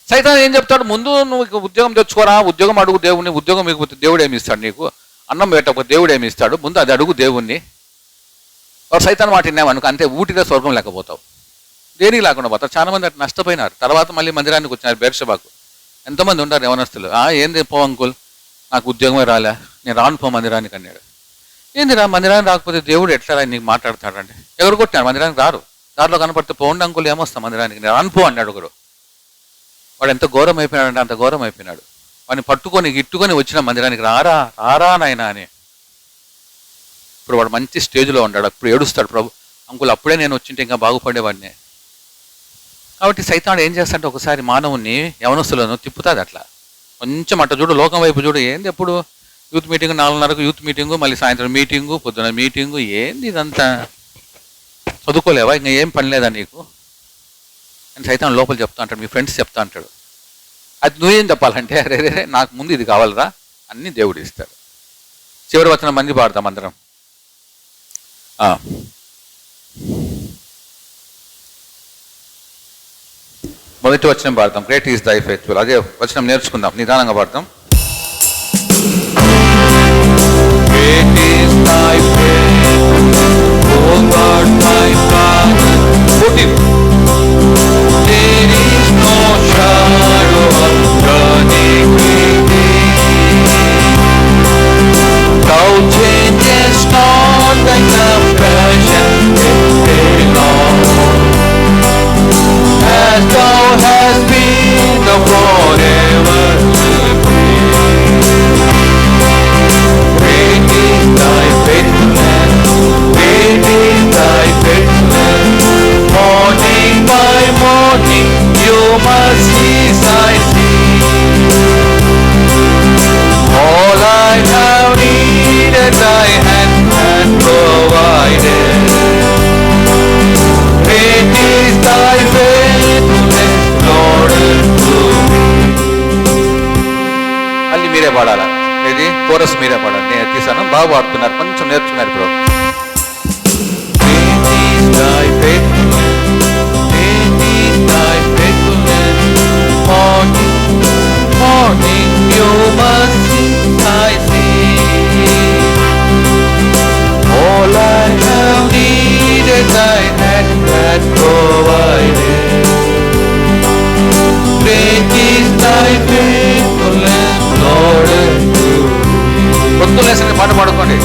సైతాన్ ఏం చెప్తాడు? ముందు నువ్వు ఉద్యోగం తెచ్చుకోరా, ఉద్యోగం అడుగు దేవుణ్ణి, ఉద్యోగం ఇకపోతే దేవుడు ఏమి ఇస్తాడు నీకు, అన్నం పెట్టకపోతే దేవుడు ఏమి ఇస్తాడు, ముందు అది అడుగు దేవుణ్ణి. సైతాన్ మాట విన్నామనుకో, అంతే, ఊటిగా స్వర్గం లేకపోతావు, దేనికి లేకుండా పోతావు. చాలా మంది అట్లా నష్టపోయినారు. తర్వాత మళ్ళీ మందిరానికి వచ్చినారు, బేర్షబాకు. ఎంతోమంది ఉంటారు యవనస్తులు. ఏంది పో అంకుల్, నాకు ఉద్యోగమే రాలే, నేను రాను పో మందిరానికి అన్నాడు. ఏందిరా మందిరానికి రాకపోతే దేవుడు ఎట్లా నీకు మాట్లాడతాడంటే, ఎవరు కొట్టారు? మందిరానికి రారు. దారిలో కనపడితే పోండి అంకుల్, ఏమొస్తా మందిరానికి, నేను అనుకో అన్నాడు ఒకడు. వాడు ఎంత ఘోరం అయిపోయినాడంటే అంత ఘోరం అయిపోయినాడు. వాడిని పట్టుకొని గిట్టుకొని వచ్చిన మందిరానికి రారా రారా నాయనా అని. ఇప్పుడు వాడు మంచి స్టేజ్లో ఉన్నాడు. అప్పుడు ఏడుస్తాడు, ప్రభు అంకుల్ అప్పుడే నేను వచ్చింటే ఇంకా బాగుపడేవాడిని. కాబట్టి సైతానుడు ఏం చేస్తాడంటే ఒకసారి మానవుని యవనస్తులను తిప్పుతాది అట్లా. కొంచెం అట్ట చూడు, లోకం వైపు చూడు. ఏంది ఎప్పుడు యూత్ మీటింగ్, 4:30కు యూత్ మీటింగు, మళ్ళీ సాయంత్రం మీటింగు, పొద్దున మీటింగు, ఏంది ఇదంతా? చదువుకోలేవా? ఇంకా ఏం పని లేదా నీకు అని సైతాన్ లోపల చెప్తా అంటాడు, మీ ఫ్రెండ్స్ చెప్తా అంటాడు. అది నువ్వేం చెప్పాలంటే, అరే రే నాకు ముందు ఇది కావాలరా, అన్నీ దేవుడు ఇస్తాడు. చివరి వచనం మంది పాడతాం అందరం. మొదటి వచనం పాడతాం, గ్రేట్ ఈజ్ దై ఫెయిత్ఫుల్. అదే వచనం నేర్చుకుందాం, నిదానంగా పాడతాం. Great is thy faithfulness, O God my Father. Put it. There is no shadow of turning with thee. Thou changest not thy compassion, they long. As thou hast been, thou forever will be. Great is thy faithfulness, great is thy faithfulness. Morning by morning, your mercies I see. All I have needed, thy hand hath provided. Great is thy faithfulness, Lord, unto me. మళ్ళీ మీరే పాడాలా? ఇది chorus మీరే పాడాలి, నేను తీసాను. బాగా పాడుతున్నారు, కొంచెం నేర్చుకున్నారు ఇప్పుడు. Great is thy faithfulness, great is thy faithfulness. Morning, morning, your mercy I see. All I have needed, thy hand hath provided. Great is thy faithfulness, Lord, unto me. పొద్దులేసిన పాట పాడుకోండి,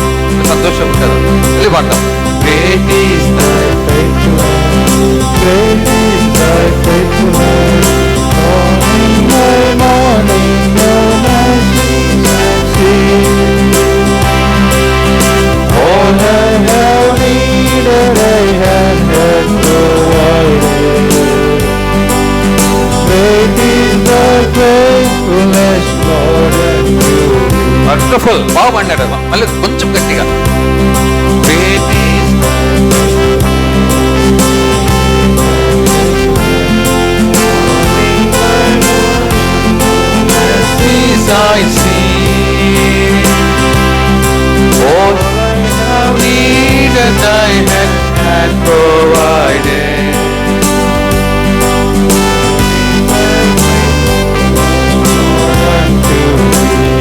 సంతోషం కదా. వెళ్ళి పాడతాం. Great is thy faithfulness, great is thy faithfulness. Morning by morning, your mercies I see. All I have needed, thy hand hath provided. Great is thy faithfulness, Lord, unto me. Wonderful. బాగా పాడినాడు. మళ్ళీ కొంచెం గట్టిగా. Great is thy mercies I see. All I have needed, thy hand hath provided.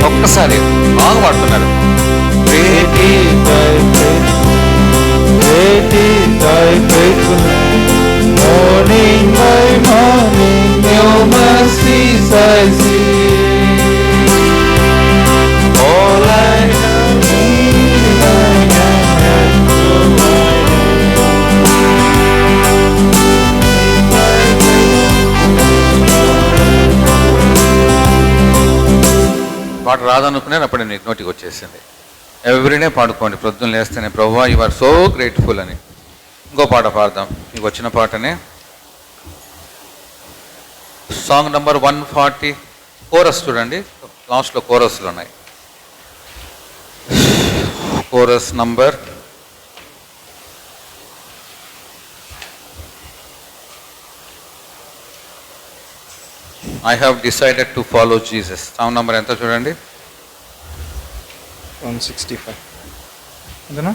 ఒక్కసారి బాగా పాడుతున్నారు. Great is thy faithfulness, great is thy faithfulness. Morning by morning, your mercies I see. All I have needed, thy hand hath provided. పాట రాదనుకున్నాను, అప్పుడు నీకు నోటికి వచ్చేసింది. Everyday పాడుకోండి ప్రొద్దున లేస్తేనే, ప్రభువా యు ఆర్ సో గ్రేట్ఫుల్ అని. ఇంకో పాట పాడదాం, మీకు వచ్చిన పాటనే. సాంగ్ నంబర్ 140, కోరస్ చూడండి, లాస్ట్లో కోరస్లు ఉన్నాయి. Chorus number I have decided to follow Jesus. Song number ఎంత చూడండి? 165. ఎంతనా?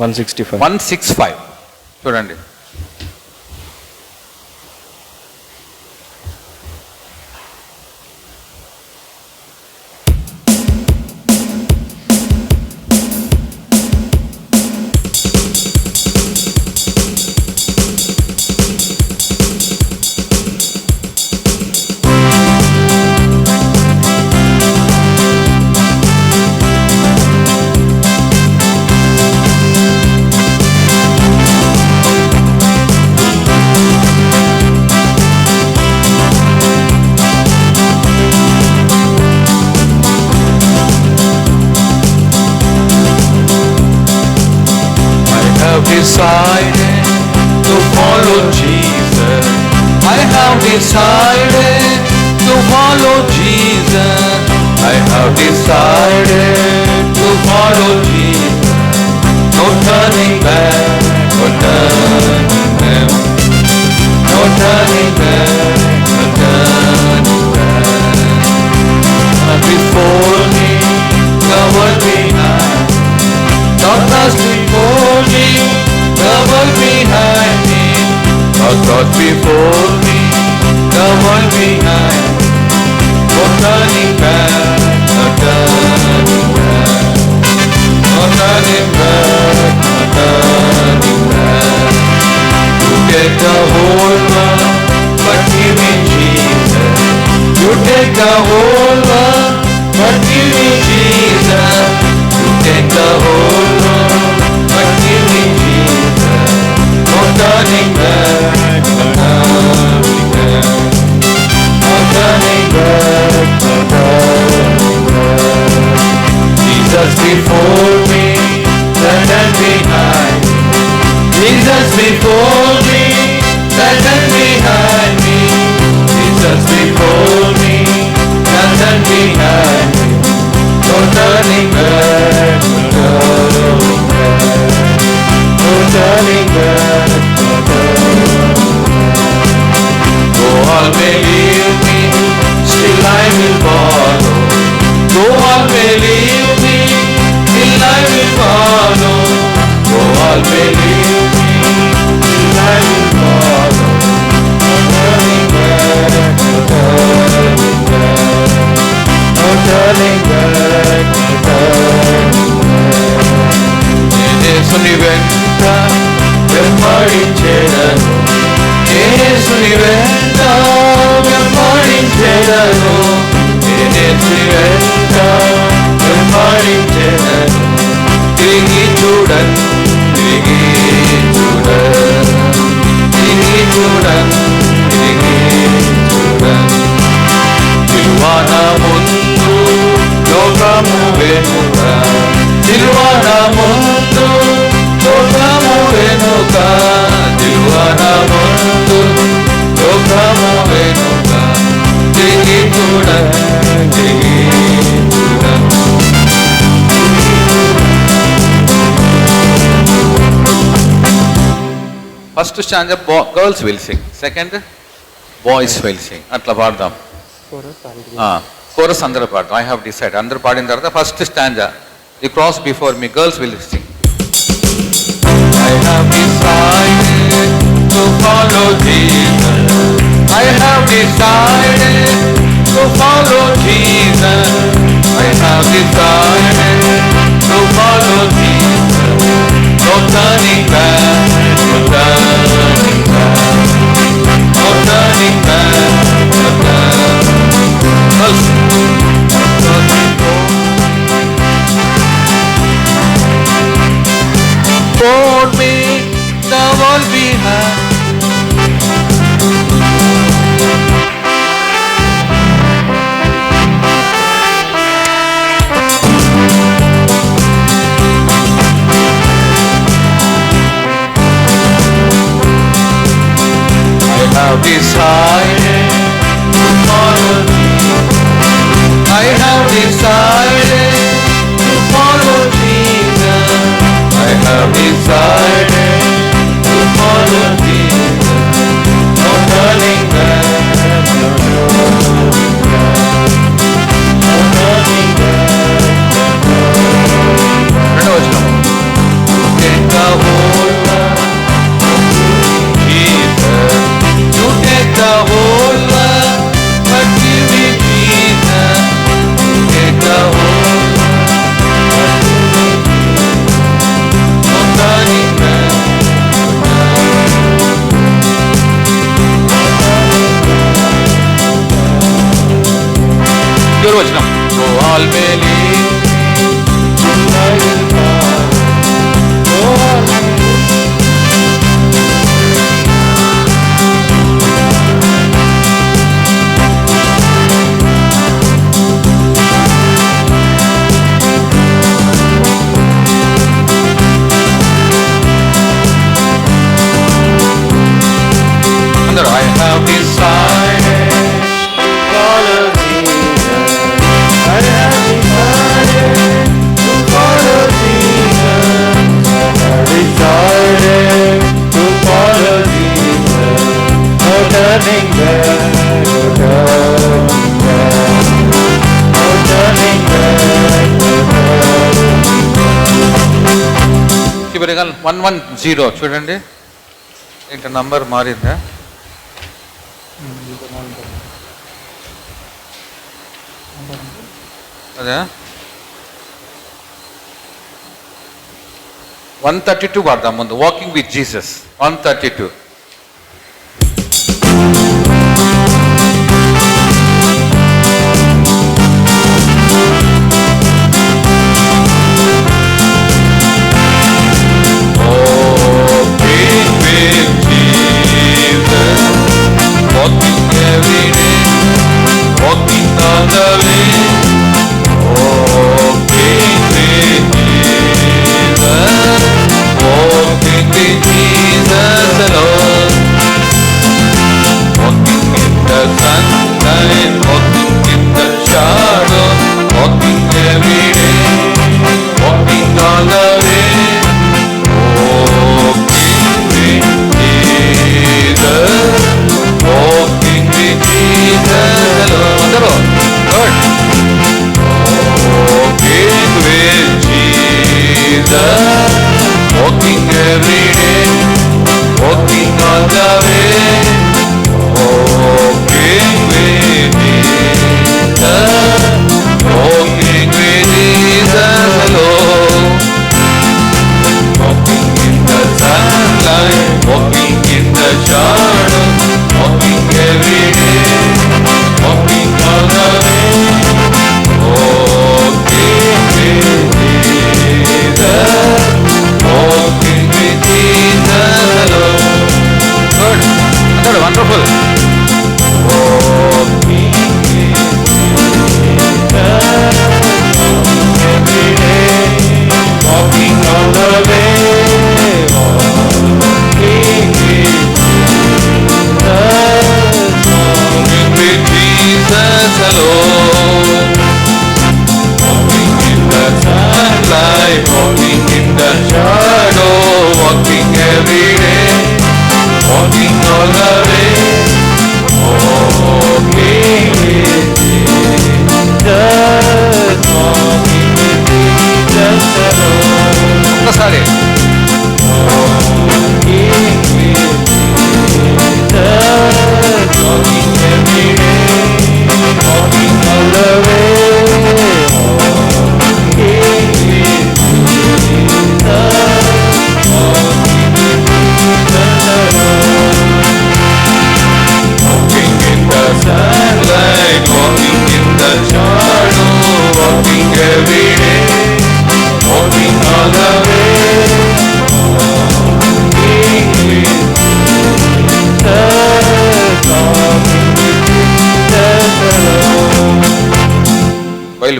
165. 165 చూడండి. decided to follow Jesus. I have decided to follow Jesus. No turning back, no turning back. No turning back, no turning back. Before me, the world behind. Darkness before me, the world behind me. Darkness before me, the world behind. No turning back, no turning back. No turning back, no turning back. You take the whole world, but give me Jesus. You take the whole world, but give me Jesus. You take the whole world, but give me Jesus. No turning back, no turning back. No turning back, no turning back. Jesus before me, Satan behind. Jesus before me, Satan behind me. Jesus before me, Satan behind me. No turning back, no turning back. No turning back, no turning back. Though all may leave me, still I will follow. Though all may leave me, still I will follow. Though all may leave me, still I will follow. No turning back, no turning back. No turning back, no turning back. Yesuni venta, vemparinchedanu. Yesuni venta, vemparinchedanu. Yesuni venta, vemparinchedanu. Tirigi chudan, tirigi chudan. Tirigi chudan, tirigi chudan. Siluwana mundu, lokamu venuka. Siluwana mundu, lokamu venuka. Siluwana mundu, lokamu venuka. Tirigi chudan, tirigi chudan. First stanza girls will sing. Second boys will sing. Atla paadam. Chorus andra paadam. I have decided. Andra paadin tarvata first stanza. You cross before me. Girls will sing. I have decided to follow Jesus. I have decided to follow Jesus. I have decided to follow Jesus. No turning back, no turning back. No turning back, no turning back. For me, the world behind. I have decided to follow Jesus. I have decided to follow Jesus. I have decided to follow Jesus. No turning back, no turning back. No turning back, no turning back. You take the whole world, Jesus. You take the whole world, but give me Jesus. You take the whole world, but give me Jesus. No turning back, no turning back. Your vachanam. So all may leave, I will follow. So all may leave. I have decided 110 చూడండి, ఇంకా number మారిందా? అదే 132 పాడదాం ముందు. Walking with Jesus 132.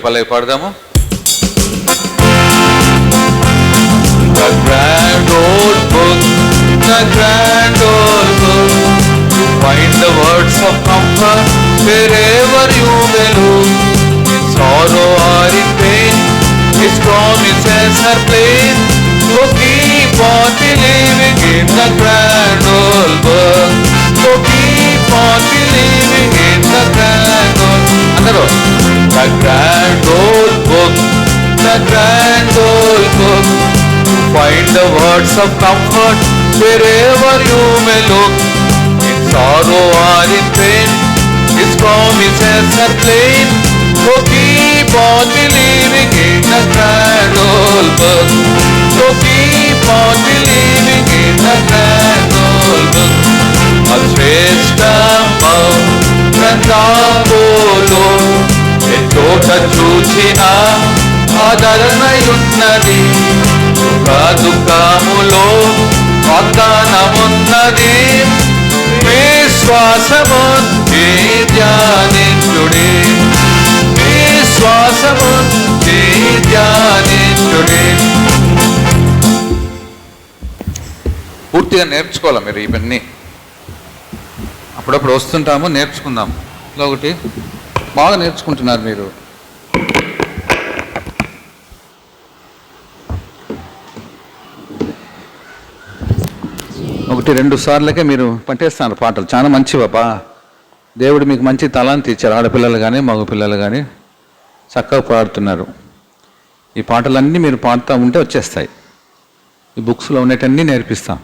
పల్లవి పాడదాము. The grand old book, the grand old book, to find the words of comfort wherever you may look. In sorrow or in pain, His promises are plain. So keep on believing in the grand old book. So keep on believing in the grand old. అందరూ the grand old book, the grand old book, to find the words of comfort wherever you may look. In sorrow or in pain, His promises are plain. So keep on believing in the grand old book. So keep on believing in the grand old book. అశ్రేష్టమౌ గ్రంథములో చోట చూచిన ఆదరణయున్నది. దుఃఖములో వాగ్దానమున్నది. విశ్వాసము ధ్యానించుడి, విశ్వాసము ధ్యానించుడి. పూర్తిగా నేర్చుకోవాలి మీరు ఇవన్నీ. అప్పుడప్పుడు వస్తుంటాము, నేర్చుకుందాం. ఇలా ఒకటి బాగా నేర్చుకుంటున్నారు మీరు. ఒకటి రెండు సార్లకే మీరు పట్టేస్తున్నారు పాటలు. చాలా మంచివబ్బా. దేవుడు మీకు మంచి తలాంతి ఇచ్చారు. ఆడపిల్లలు కానీ మగ పిల్లలు కానీ చక్కగా పాడుతున్నారు. ఈ పాటలన్నీ మీరు పాడుతూ ఉంటే వచ్చేస్తాయి. ఈ బుక్స్లో ఉండేటన్నీ నేర్పిస్తాం.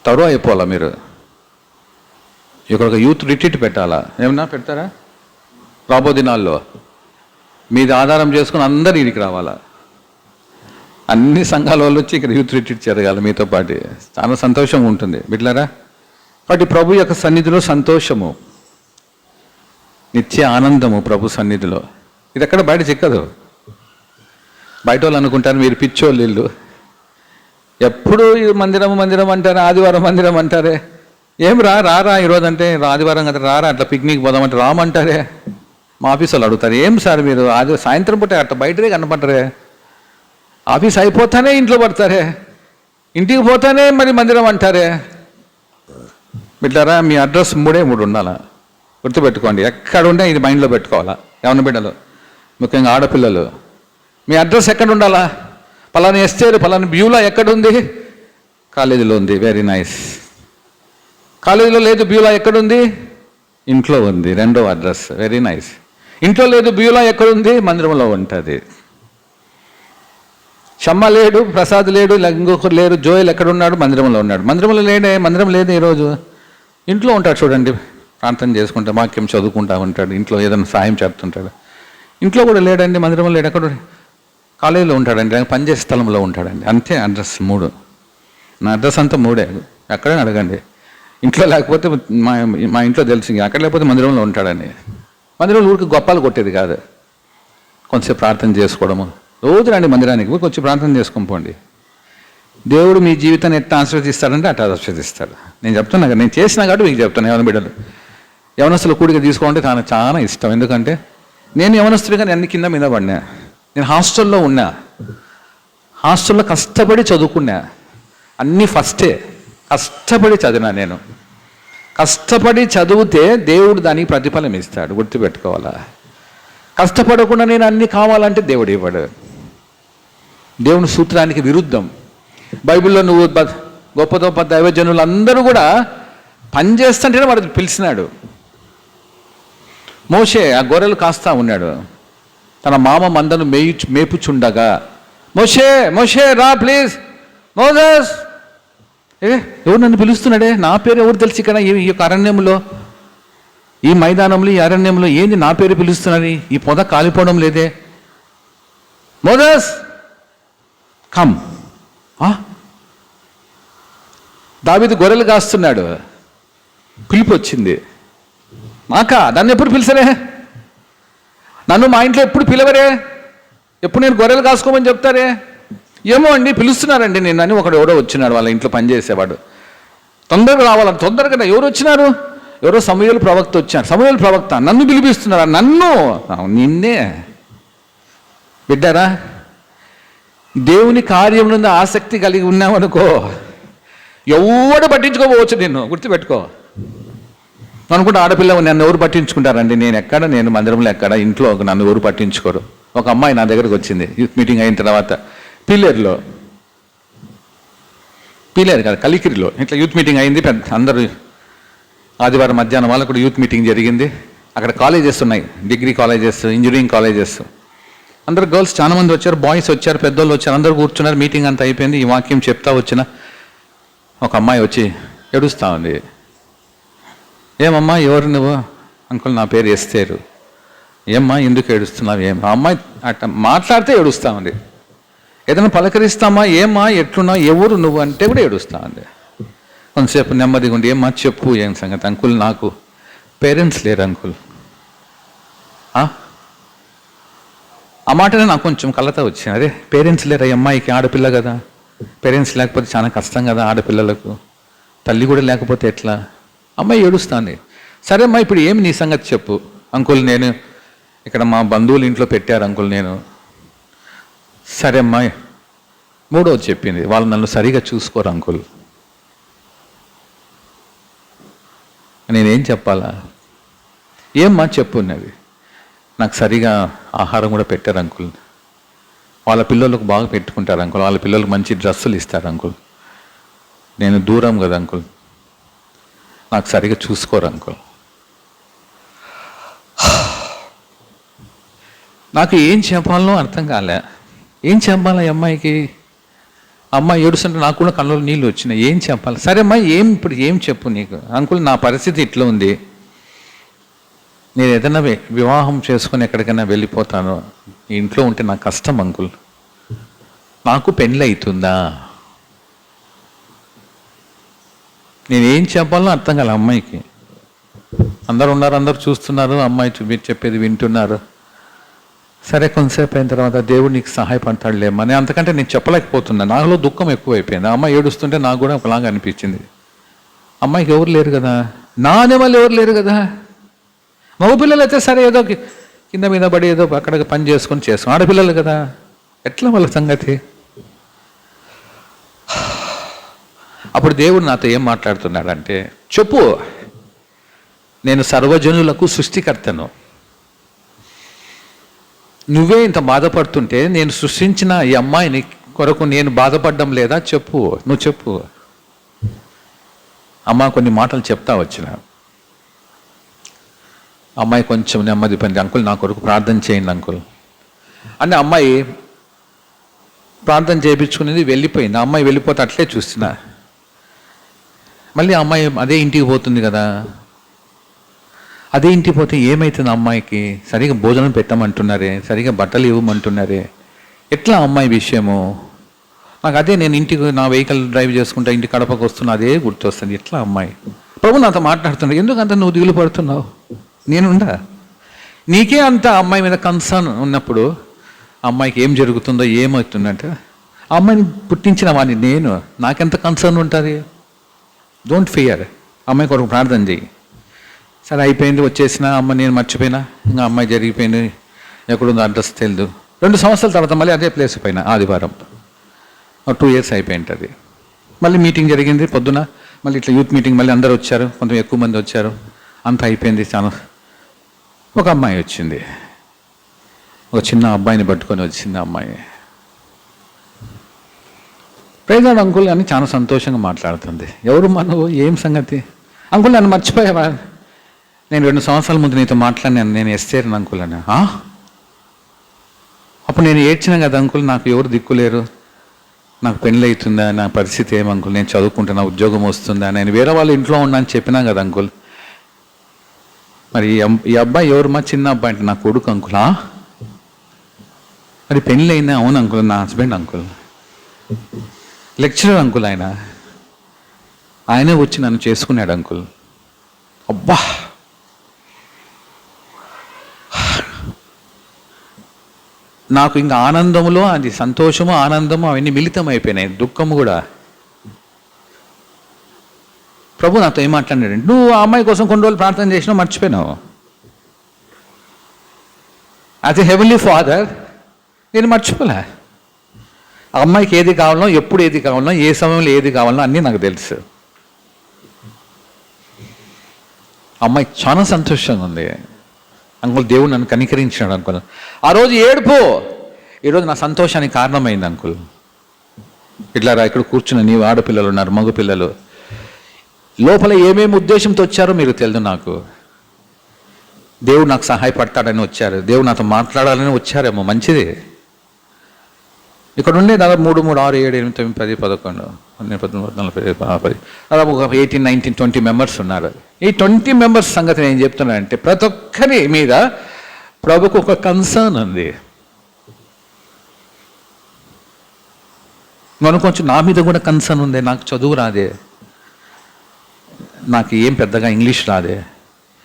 తరువు అయిపోవాలా మీరు. ఇక్కడ ఒక యూత్ రిట్రీట్ పెట్టాలా, ఏమన్నా పెడతారా రాబో దినాల్లో? మీది ఆధారం చేసుకుని అందరు ఇడికి రావాలా, అన్ని సంఘాల వాళ్ళు వచ్చి ఇక్కడ యూత్ రిట్రీట్ జరగాలి మీతో పాటు. చాలా సంతోషంగా ఉంటుంది బిడ్డలారా. కాబట్టి ప్రభు యొక్క సన్నిధిలో సంతోషము, నిత్య ఆనందము ప్రభు సన్నిధిలో. ఇది ఎక్కడ బయట చిక్కదు. బయట వాళ్ళు అనుకుంటారు మీరు పిచ్చోళ్ళు ఇల్లు, ఎప్పుడు మందిరం మందిరం అంటారు, ఆదివారం మందిరం అంటారే. ఏం రారా ఈరోజు అంటే ఆదివారం కదా, రారా అట్లా పిక్నిక్ పోదామంటే రామంటారే. మా ఆఫీస్ వాళ్ళు అడుగుతారు, ఏం సార్ మీరు సాయంత్రం పూట అట్లా బయటనే కనపడరే, ఆఫీస్ అయిపోతానే ఇంట్లో పడతారే, ఇంటికి పోతానే మరి మందిరం అంటారే. బిడ్డారా, మీ అడ్రస్ 3 ఉండాలా, గుర్తుపెట్టుకోండి. ఎక్కడుంటే ఇది మైండ్లో పెట్టుకోవాలా. ఏమన్నా బిడ్డలు, ముఖ్యంగా ఆడపిల్లలు, మీ అడ్రస్ ఎక్కడ ఉండాలా? పలానా ఎస్టేరు పలానా బ్యూలా ఎక్కడుంది? కాలేజీలో ఉంది, వెరీ నైస్. కాలేజీలో లేదు బ్యూలా ఎక్కడుంది? ఇంట్లో ఉంది, 2వ అడ్రస్, వెరీ నైస్. ఇంట్లో లేదు బ్యూలా ఎక్కడుంది? మందిరంలో ఉంటుంది. షమ్మ లేడు, ప్రసాద్ లేడు, ఇంకొకరు లేరు, జోయల్ ఎక్కడున్నాడు? మందిరంలో ఉన్నాడు. మందిరంలో లేడే, మందిరం లేదు ఈరోజు, ఇంట్లో ఉంటాడు. చూడండి, ప్రార్థన చేసుకుంటా వాక్యం చదువుకుంటా ఉంటాడు, ఇంట్లో ఏదైనా సాయం చెప్తుంటాడు. ఇంట్లో కూడా లేడండి, మందిరంలో లేడు. ఎక్కడ? కాలేజీలో ఉంటాడండి, పనిచేసే స్థలంలో ఉంటాడండి. అంతే అడ్రస్ 3. నా అడ్రస్ అంతా 3. ఎక్కడైనా అడగండి. ఇంట్లో లేకపోతే మా ఇంట్లో తెలిసి, అక్కడ లేకపోతే మందిరంలో ఉంటాడండి. మందిరంలో ఊరికి గొప్పలు కొట్టేది కాదు, కొంచెం ప్రార్థన చేసుకోవడము. రోజు రండి మందిరానికి, కొంచెం ప్రార్థన చేసుకొని పోండి. దేవుడు మీ జీవితాన్ని ఎట్లా ఆశీర్వదిస్తాడంటే అట్లా ఆశీర్వదిస్తాడు. నేను చెప్తున్నా కదా, నేను చేసినా కాబట్టి మీకు చెప్తాను. యవన బిడ్డలు, యవనస్తులు కూడిక తీసుకోవాలంటే తనకు చాలా ఇష్టం. ఎందుకంటే నేను యవనస్తుడిగా అన్ని కింద మీద పడినా. నేను హాస్టల్లో ఉన్నా, హాస్టల్లో కష్టపడి చదువుకున్నా, అన్నీ ఫస్టే కష్టపడి చదివినా. నేను కష్టపడి చదివితే దేవుడు దానికి ప్రతిఫలం ఇస్తాడు, గుర్తుపెట్టుకోవాలా. కష్టపడకుండా నేను అన్నీ కావాలంటే దేవుడు ఇవ్వడు. దేవుని సూత్రానికి విరుద్ధం. బైబిల్లో నువ్వు గొప్ప గొప్ప దైవజనులు అందరూ కూడా పనిచేస్తుంటేనే వాడు పిలిచినాడు. మోషే ఆ గొర్రెలు కాస్తా ఉన్నాడు, తన మామ మందను మేపుచుండగా, మోషే మోషే రా ప్లీజ్, మోసెస్. ఎవరు నన్ను పిలుస్తున్నాడే, నా పేరు ఎవరు తెలుసు ఇక్కడ ఈ యొక్క అరణ్యంలో, ఈ మైదానంలో, ఈ అరణ్యంలో ఏంది నా పేరు పిలుస్తున్నది? ఈ పొద కాలిపోవడం లేదే. Moses come. దావీదు గొర్రెలు కాస్తున్నాడు, పిలుపు వచ్చింది. మాకా నన్ను ఎప్పుడు పిలిచరే, నన్ను మా ఇంట్లో ఎప్పుడు పిలవరే, ఎప్పుడు నేను గొర్రెలు కాసుకోమని చెప్తారే. ఏమో అండి పిలుస్తున్నారండి నేను అని ఒకడు ఎవడో వచ్చినాడు, వాళ్ళ ఇంట్లో పనిచేసేవాడు. తొందరగా రావాలని, తొందరగా ఎవరు వచ్చినారు? ఎవరో సమూయేలు ప్రవక్త వచ్చారు. సమూయేలు ప్రవక్త నన్ను పిలిపిస్తున్నారా? నన్ను? నిన్నే. బిడ్డారా, దేవుని కార్యం నుండి ఆసక్తి కలిగి ఉన్నామనుకో, ఎవడు పట్టించుకోవచ్చు నిన్ను, గుర్తుపెట్టుకో. అనుకుంటే ఆడపిల్ల నన్ను ఎవరు పట్టించుకుంటారండి? నేను మందిరంలో ఎక్కడ, ఇంట్లో నన్ను ఎవరు పట్టించుకోరు. ఒక అమ్మాయి నా దగ్గరకు వచ్చింది యూత్ మీటింగ్ అయిన తర్వాత, పిల్లేరులో, పిల్లేరు కాదు కలికిరిలో, ఇట్లా యూత్ మీటింగ్ అయింది. అందరూ ఆదివారం మధ్యాహ్నం వాళ్ళకు కూడా యూత్ మీటింగ్ జరిగింది. అక్కడ కాలేజెస్ ఉన్నాయి, డిగ్రీ కాలేజెస్, ఇంజనీరింగ్ కాలేజెస్. అందరు గర్ల్స్ చాలా మంది వచ్చారు, బాయ్స్ వచ్చారు, పెద్దోళ్ళు వచ్చారు, అందరూ కూర్చున్నారు. మీటింగ్ అంతా అయిపోయింది. ఈ వాక్యం చెప్తా వచ్చిన ఒక అమ్మాయి వచ్చి ఏడుస్తూ ఉంది. ఏమమ్మా ఎవరు నువ్వు? అంకుల్ నా పేరు ఎస్తేరు. ఏమ్మా ఎందుకు ఏడుస్తున్నావు? ఏం? ఆ అమ్మాయి అట్లా మాట్లాడితే ఏడుస్తూ ఉంది. ఏదైనా పలకరిస్తామా, ఏమ్మా ఎట్లున్నావు, ఎవరు నువ్వు అంటే కూడా ఏడుస్తూ ఉంది. కొంతసేపు నెమ్మదిగా ఉండి, ఏమ్మా చెప్పు ఏం సంగతి? అంకుల్ నాకు పేరెంట్స్ లేరు అంకుల్. ఆ మాటనే నాకు కొంచెం కలత వచ్చింది. అరే పేరెంట్స్ లేరు, ఈ అమ్మాయికి ఆడపిల్ల కదా, పేరెంట్స్ లేకపోతే చాలా కష్టం కదా ఆడపిల్లలకు, తల్లి కూడా లేకపోతే ఎట్లా? అమ్మాయి ఏడుస్తుంది. సరే అమ్మా ఇప్పుడు ఏమి నీ సంగతి చెప్పు. అంకుల్ నేను ఇక్కడ మా బంధువులు ఇంట్లో పెట్టారు అంకుల్ నేను. సరే అమ్మాయి, 3వది చెప్పింది, వాళ్ళు నన్ను సరిగా చూసుకోరు అంకుల్. నేనేం చెప్పాలా? ఏమ్మా చెప్పు ఉన్నది. నాకు సరిగా ఆహారం కూడా పెట్టారు అంకుల్, వాళ్ళ పిల్లలకు బాగా పెట్టుకుంటారు అంకుల్, వాళ్ళ పిల్లలకు మంచి డ్రెస్సులు ఇస్తారు అంకుల్. నేను దూరం కదా అంకుల్, నాకు సరిగా చూసుకోరు అంకుల్. నాకు ఏం చెప్పాలనో అర్థం కాలే. ఏం చెప్పాలా ఈ అమ్మాయికి? అమ్మ ఏడుస్తుంటే నాకు కూడా కళ్ళలో నీళ్ళు వచ్చినాయి. ఏం చెప్పాలి? సరే అమ్మా, ఇప్పుడు ఏం చెప్పు నీకు? అంకుల్, నా పరిస్థితి ఇట్లా ఉంది, నేను ఏదైనా వివాహం చేసుకొని ఎక్కడికైనా వెళ్ళిపోతాను, ఇంట్లో ఉంటే నాకు కష్టం అంకుల్, నాకు పెళ్ళి అవుతుందా? నేనేం చెప్పాలో అర్థం కాలే అమ్మాయికి. అందరు ఉన్నారు, అందరు చూస్తున్నారు, అమ్మాయి మీరు చెప్పేది వింటున్నారు. సరే కొంతసేపు అయిన తర్వాత దేవుడు నీకు సహాయపడతాడులేమ్మా. నేను అంతకంటే నేను చెప్పలేకపోతున్నా, నాలో దుఃఖం ఎక్కువైపోయింది. అమ్మాయి ఏడుస్తుంటే నాకు కూడా ఒకలాగా అనిపించింది. అమ్మాయికి ఎవరు లేరు కదా, నా అనే వాళ్ళు ఎవరు లేరు కదా. మగపిల్లలు అయితే సరే ఏదో కింద మీద పడి ఏదో అక్కడ పని చేసుకొని చేస్తాం, ఆడపిల్లలు కదా, ఎట్లా వాళ్ళ సంగతి? అప్పుడు దేవుడు నాతో ఏం మాట్లాడుతున్నాడంటే, చెప్పు, నేను సర్వజనులకు సృష్టికర్తను, నువ్వే ఇంత బాధపడుతుంటే నేను సృష్టించిన ఈ అమ్మాయిని కొరకు నేను బాధపడడం లేదా? చెప్పు, నువ్వు చెప్పు. అమ్మ కొన్ని మాటలు చెప్తా వచ్చిన. అమ్మాయి కొంచెం నెమ్మది పని, అంకుల్ నా కొరకు ప్రార్థన చేయండి అంకుల్ అంటే అమ్మాయి ప్రార్థన చేయించుకునేది, వెళ్ళిపోయింది. ఆ అమ్మాయి వెళ్ళిపోతే అట్లే చూస్తున్నా. మళ్ళీ అమ్మాయి అదే ఇంటికి పోతుంది కదా, అదే ఇంటికి పోతే ఏమవుతుంది అమ్మాయికి? సరిగా భోజనం పెట్టమంటున్నారే, సరిగా బట్టలు ఇవ్వమంటున్నారే, ఎట్లా అమ్మాయి విషయము? నాకు అదే, నేను ఇంటికి నా వెహికల్ డ్రైవ్ చేసుకుంటా ఇంటి కడపకు వస్తున్నా, అదే గుర్తొస్తుంది. ఎట్లా అమ్మాయి? ప్రభు నాతో మాట్లాడుతున్నా, ఎందుకంత నువ్వు దిగులు పడుతున్నావు? నేనుండా, నీకే అంత అమ్మాయి మీద కన్సర్న్ ఉన్నప్పుడు అమ్మాయికి ఏం జరుగుతుందో ఏమవుతుందంటే, ఆ అమ్మాయిని పుట్టించిన వాడిని నేను, నాకెంత కన్సర్న్ ఉంటుంది? Don't fear. అమ్మాయి కొరకు ప్రార్థన చెయ్యి. సరే అయిపోయింది, వచ్చేసిన. అమ్మ నేను మర్చిపోయినా, ఇంకా అమ్మాయి జరిగిపోయింది, ఎక్కడుందో అడ్రస్ తెలియదు. 2 సంవత్సరాల తర్వాత మళ్ళీ అదే ప్లేస్ పైన ఆదివారం 2 years అయిపోయింటుంది. మళ్ళీ మీటింగ్ జరిగింది పొద్దున, మళ్ళీ ఇట్లా యూత్ మీటింగ్, మళ్ళీ అందరూ వచ్చారు, కొంచెం ఎక్కువ మంది వచ్చారు, అంతా అయిపోయింది. చాలా ఒక అమ్మాయి వచ్చింది, ఒక చిన్న అబ్బాయిని పట్టుకొని వచ్చింది. అమ్మాయి ప్రైజ్ లార్డ్ అంకుల్ అని చాలా సంతోషంగా మాట్లాడుతుంది. ఎవరు నువ్వు, ఏం సంగతి? అంకుల్ నన్ను మర్చిపోయావా? నేను 2 సంవత్సరాల ముందు నీతో మాట్లాడినాను, నేను ఎస్టేర్ని అంకుల్ అని. అప్పుడు నేను ఏడ్చినా కదా అంకుల్, నాకు ఎవరు దిక్కులేరు, నాకు పెళ్ళి అవుతుందా, నా పరిస్థితి ఏం అంకుల్, నేను చదువుకుంటున్నా, ఉద్యోగం వస్తుందా, నేను వేరే వాళ్ళ ఇంట్లో ఉన్నా అని చెప్పినా కదా అంకుల్. మరి ఈ అబ్బాయి ఎవరు? మా చిన్న అబ్బాయి అంటే నా కొడుకు అంకుల్. మరి పెళ్ళి అయిందా? అవును అంకుల్, నా హస్బెండ్ అంకుల్, లెక్చరర్ అంకుల్, ఆయనే వచ్చి నన్ను చేసుకున్నాడు అంకుల్. అబ్బా, నాకు ఇంకా ఆనందంలో అది సంతోషము, ఆనందము అవన్నీ మిళితం అయిపోయినాయి, దుఃఖము కూడా. ప్రభు నాతో ఏం మాట్లాడాడు, నువ్వు ఆ అమ్మాయి కోసం కొన్ని రోజులు ప్రార్థన చేసినావు, మర్చిపోయినావు. యాజ్ ఎ హెవెన్లీ ఫాదర్ నేను మర్చిపోలే. ఆ అమ్మాయికి ఏది కావాలనో, ఎప్పుడు ఏది కావాలనో, ఏ సమయంలో ఏది కావాలనో అన్నీ నాకు తెలుసు. అమ్మాయికి చాలా సంతోషంగా ఉంది. అంకుల్ దేవుడు నన్ను కనికరించాడు అంకుల్. ఆ రోజు ఏడుపు ఈరోజు నా సంతోషానికి కారణమైంది అంకుల్. ఇట్లా రా, ఇక్కడ కూర్చున్న నీవు ఆడపిల్లలు ఉన్నారు, మగ పిల్లలు, లోపల ఏమేమి ఉద్దేశంతో వచ్చారో మీరు తెలియదు నాకు. దేవుడు నాకు సహాయపడతాడని వచ్చారు, దేవుడు నాతో మాట్లాడాలని వచ్చారేమో, మంచిది. ఇక్కడ ఉండే దాదాపు 3, 3, 6, 7, 8, 9, 10, 11, 12, 13, 14, 15, దాదాపు ఒక 18, 19, 20 మెంబర్స్ ఉన్నారు. ఈ 20 మెంబర్స్ సంగతి నేను చెప్తున్నానంటే ప్రతి ఒక్కరి మీద ప్రభుకు ఒక కన్సర్న్ ఉంది. మనం కొంచెం నా మీద కూడా కన్సర్న్ ఉంది. నాకు చదువు రాదే, నాకు ఏం పెద్దగా ఇంగ్లీష్ రాదే,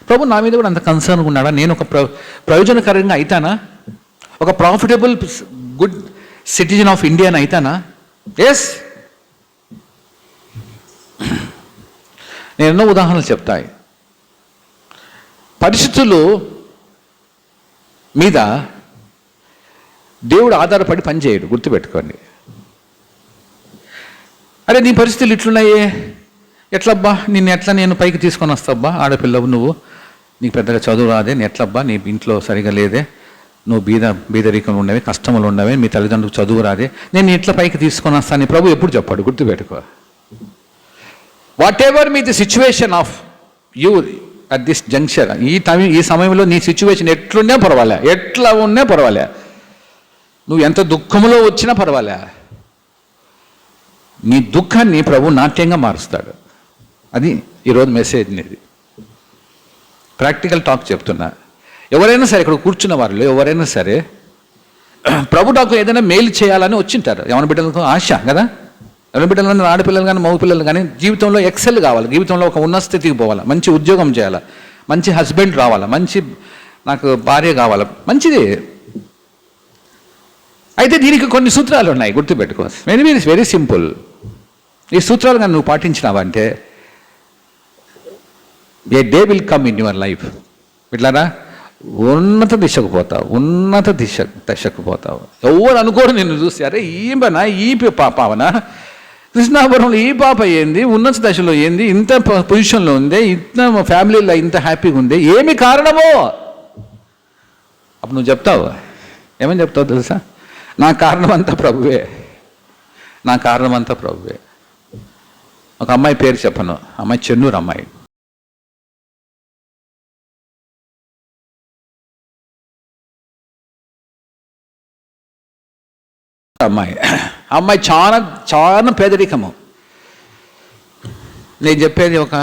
ప్రభు నా మీద కూడా అంత కన్సర్న్గా ఉన్నాడా? నేను ఒక ప్రయోజనకరంగా అయితానా? ఒక profitable good citizen of India అయితానా? ఎస్. నేను ఎన్నో ఉదాహరణలు చెప్తాయి. పరిస్థితులు మీద దేవుడు ఆధారపడి పనిచేయడు, గుర్తుపెట్టుకోండి. అరే నీ పరిస్థితులు ఇట్లున్నాయే, ఎట్లబ్బా నిన్ను ఎట్లా నేను పైకి తీసుకొని వస్తాబ్బా, ఆడపిల్లవు నువ్వు, నీకు పెద్దగా చదువు రాదే, నీ ఎట్లబ్బా, నీ ఇంట్లో సరిగా లేదే, నువ్వు బీదరికంలో ఉండవే, కష్టములు ఉండవే, మీ తల్లిదండ్రులకు చదువు రాదే, నేను ఎట్లా పైకి తీసుకొని వస్తాను ప్రభు ఎప్పుడు చెప్పాడు, గుర్తుపెట్టుకో. What ever me the situation of you at this junction, ఈ సమయంలో నీ సిచ్యువేషన్ ఎట్లున్నా పర్వాలే, ఎట్లా ఉన్నా పర్వాలే, నువ్వు ఎంత దుఃఖంలో వచ్చినా పర్వాలే, నీ దుఃఖాన్ని ప్రభు నాట్యంగా మారుస్తాడు. అది ఈరోజు మెసేజ్ నీది. ప్రాక్టికల్ టాక్ చెప్తున్నా. ఎవరైనా సరే ఇక్కడ కూర్చున్న వారిలో ఎవరైనా సరే ప్రభు నాకు ఏదైనా మేలు చేయాలని వచ్చింటారు. ఎవరి బిడ్డలకు ఆశ కదా, ఎవరి బిడ్డలు కానీ ఆడపిల్లలు కానీ మగ పిల్లలు కానీ జీవితంలో ఎక్సెల్ కావాలి, జీవితంలో ఒక ఉన్నత స్థితికి పోవాలి, మంచి ఉద్యోగం చేయాలి, మంచి హస్బెండ్ రావాలా, మంచి నాకు భార్య కావాలా, మంచిది. అయితే దీనికి కొన్ని సూత్రాలు ఉన్నాయి, గుర్తుపెట్టుకో. Very very very simple. ఈ సూత్రాలు కానీ నువ్వు పాటించినావంటే a day will come in your life, ఇట్లారా ఉన్నత దిశకు పోతావు, ఉన్నత దశకు పోతావు. ఎవరు అనుకోరు నిన్ను చూసి, అరే ఈమెనా ఈ పాపనా, కృష్ణాపురంలో ఈ పాప ఏంది, ఉన్నత దశలో ఏంది, ఇంత పొజిషన్లో ఉంది, ఇంత ఫ్యామిలీలో ఇంత హ్యాపీగా ఉంది, ఏమి కారణమో అప్పుడు నువ్వు చెప్తావు. ఏమని చెప్తావు తెలుసా? నా కారణం అంతా ప్రభువే, నా కారణం అంతా ప్రభువే. ఒక అమ్మాయి పేరు చెప్పను, అమ్మాయి చెన్నూరు అమ్మాయి. అమ్మాయి చాలా చాలా పేదరికము. నేను చెప్పేది ఒక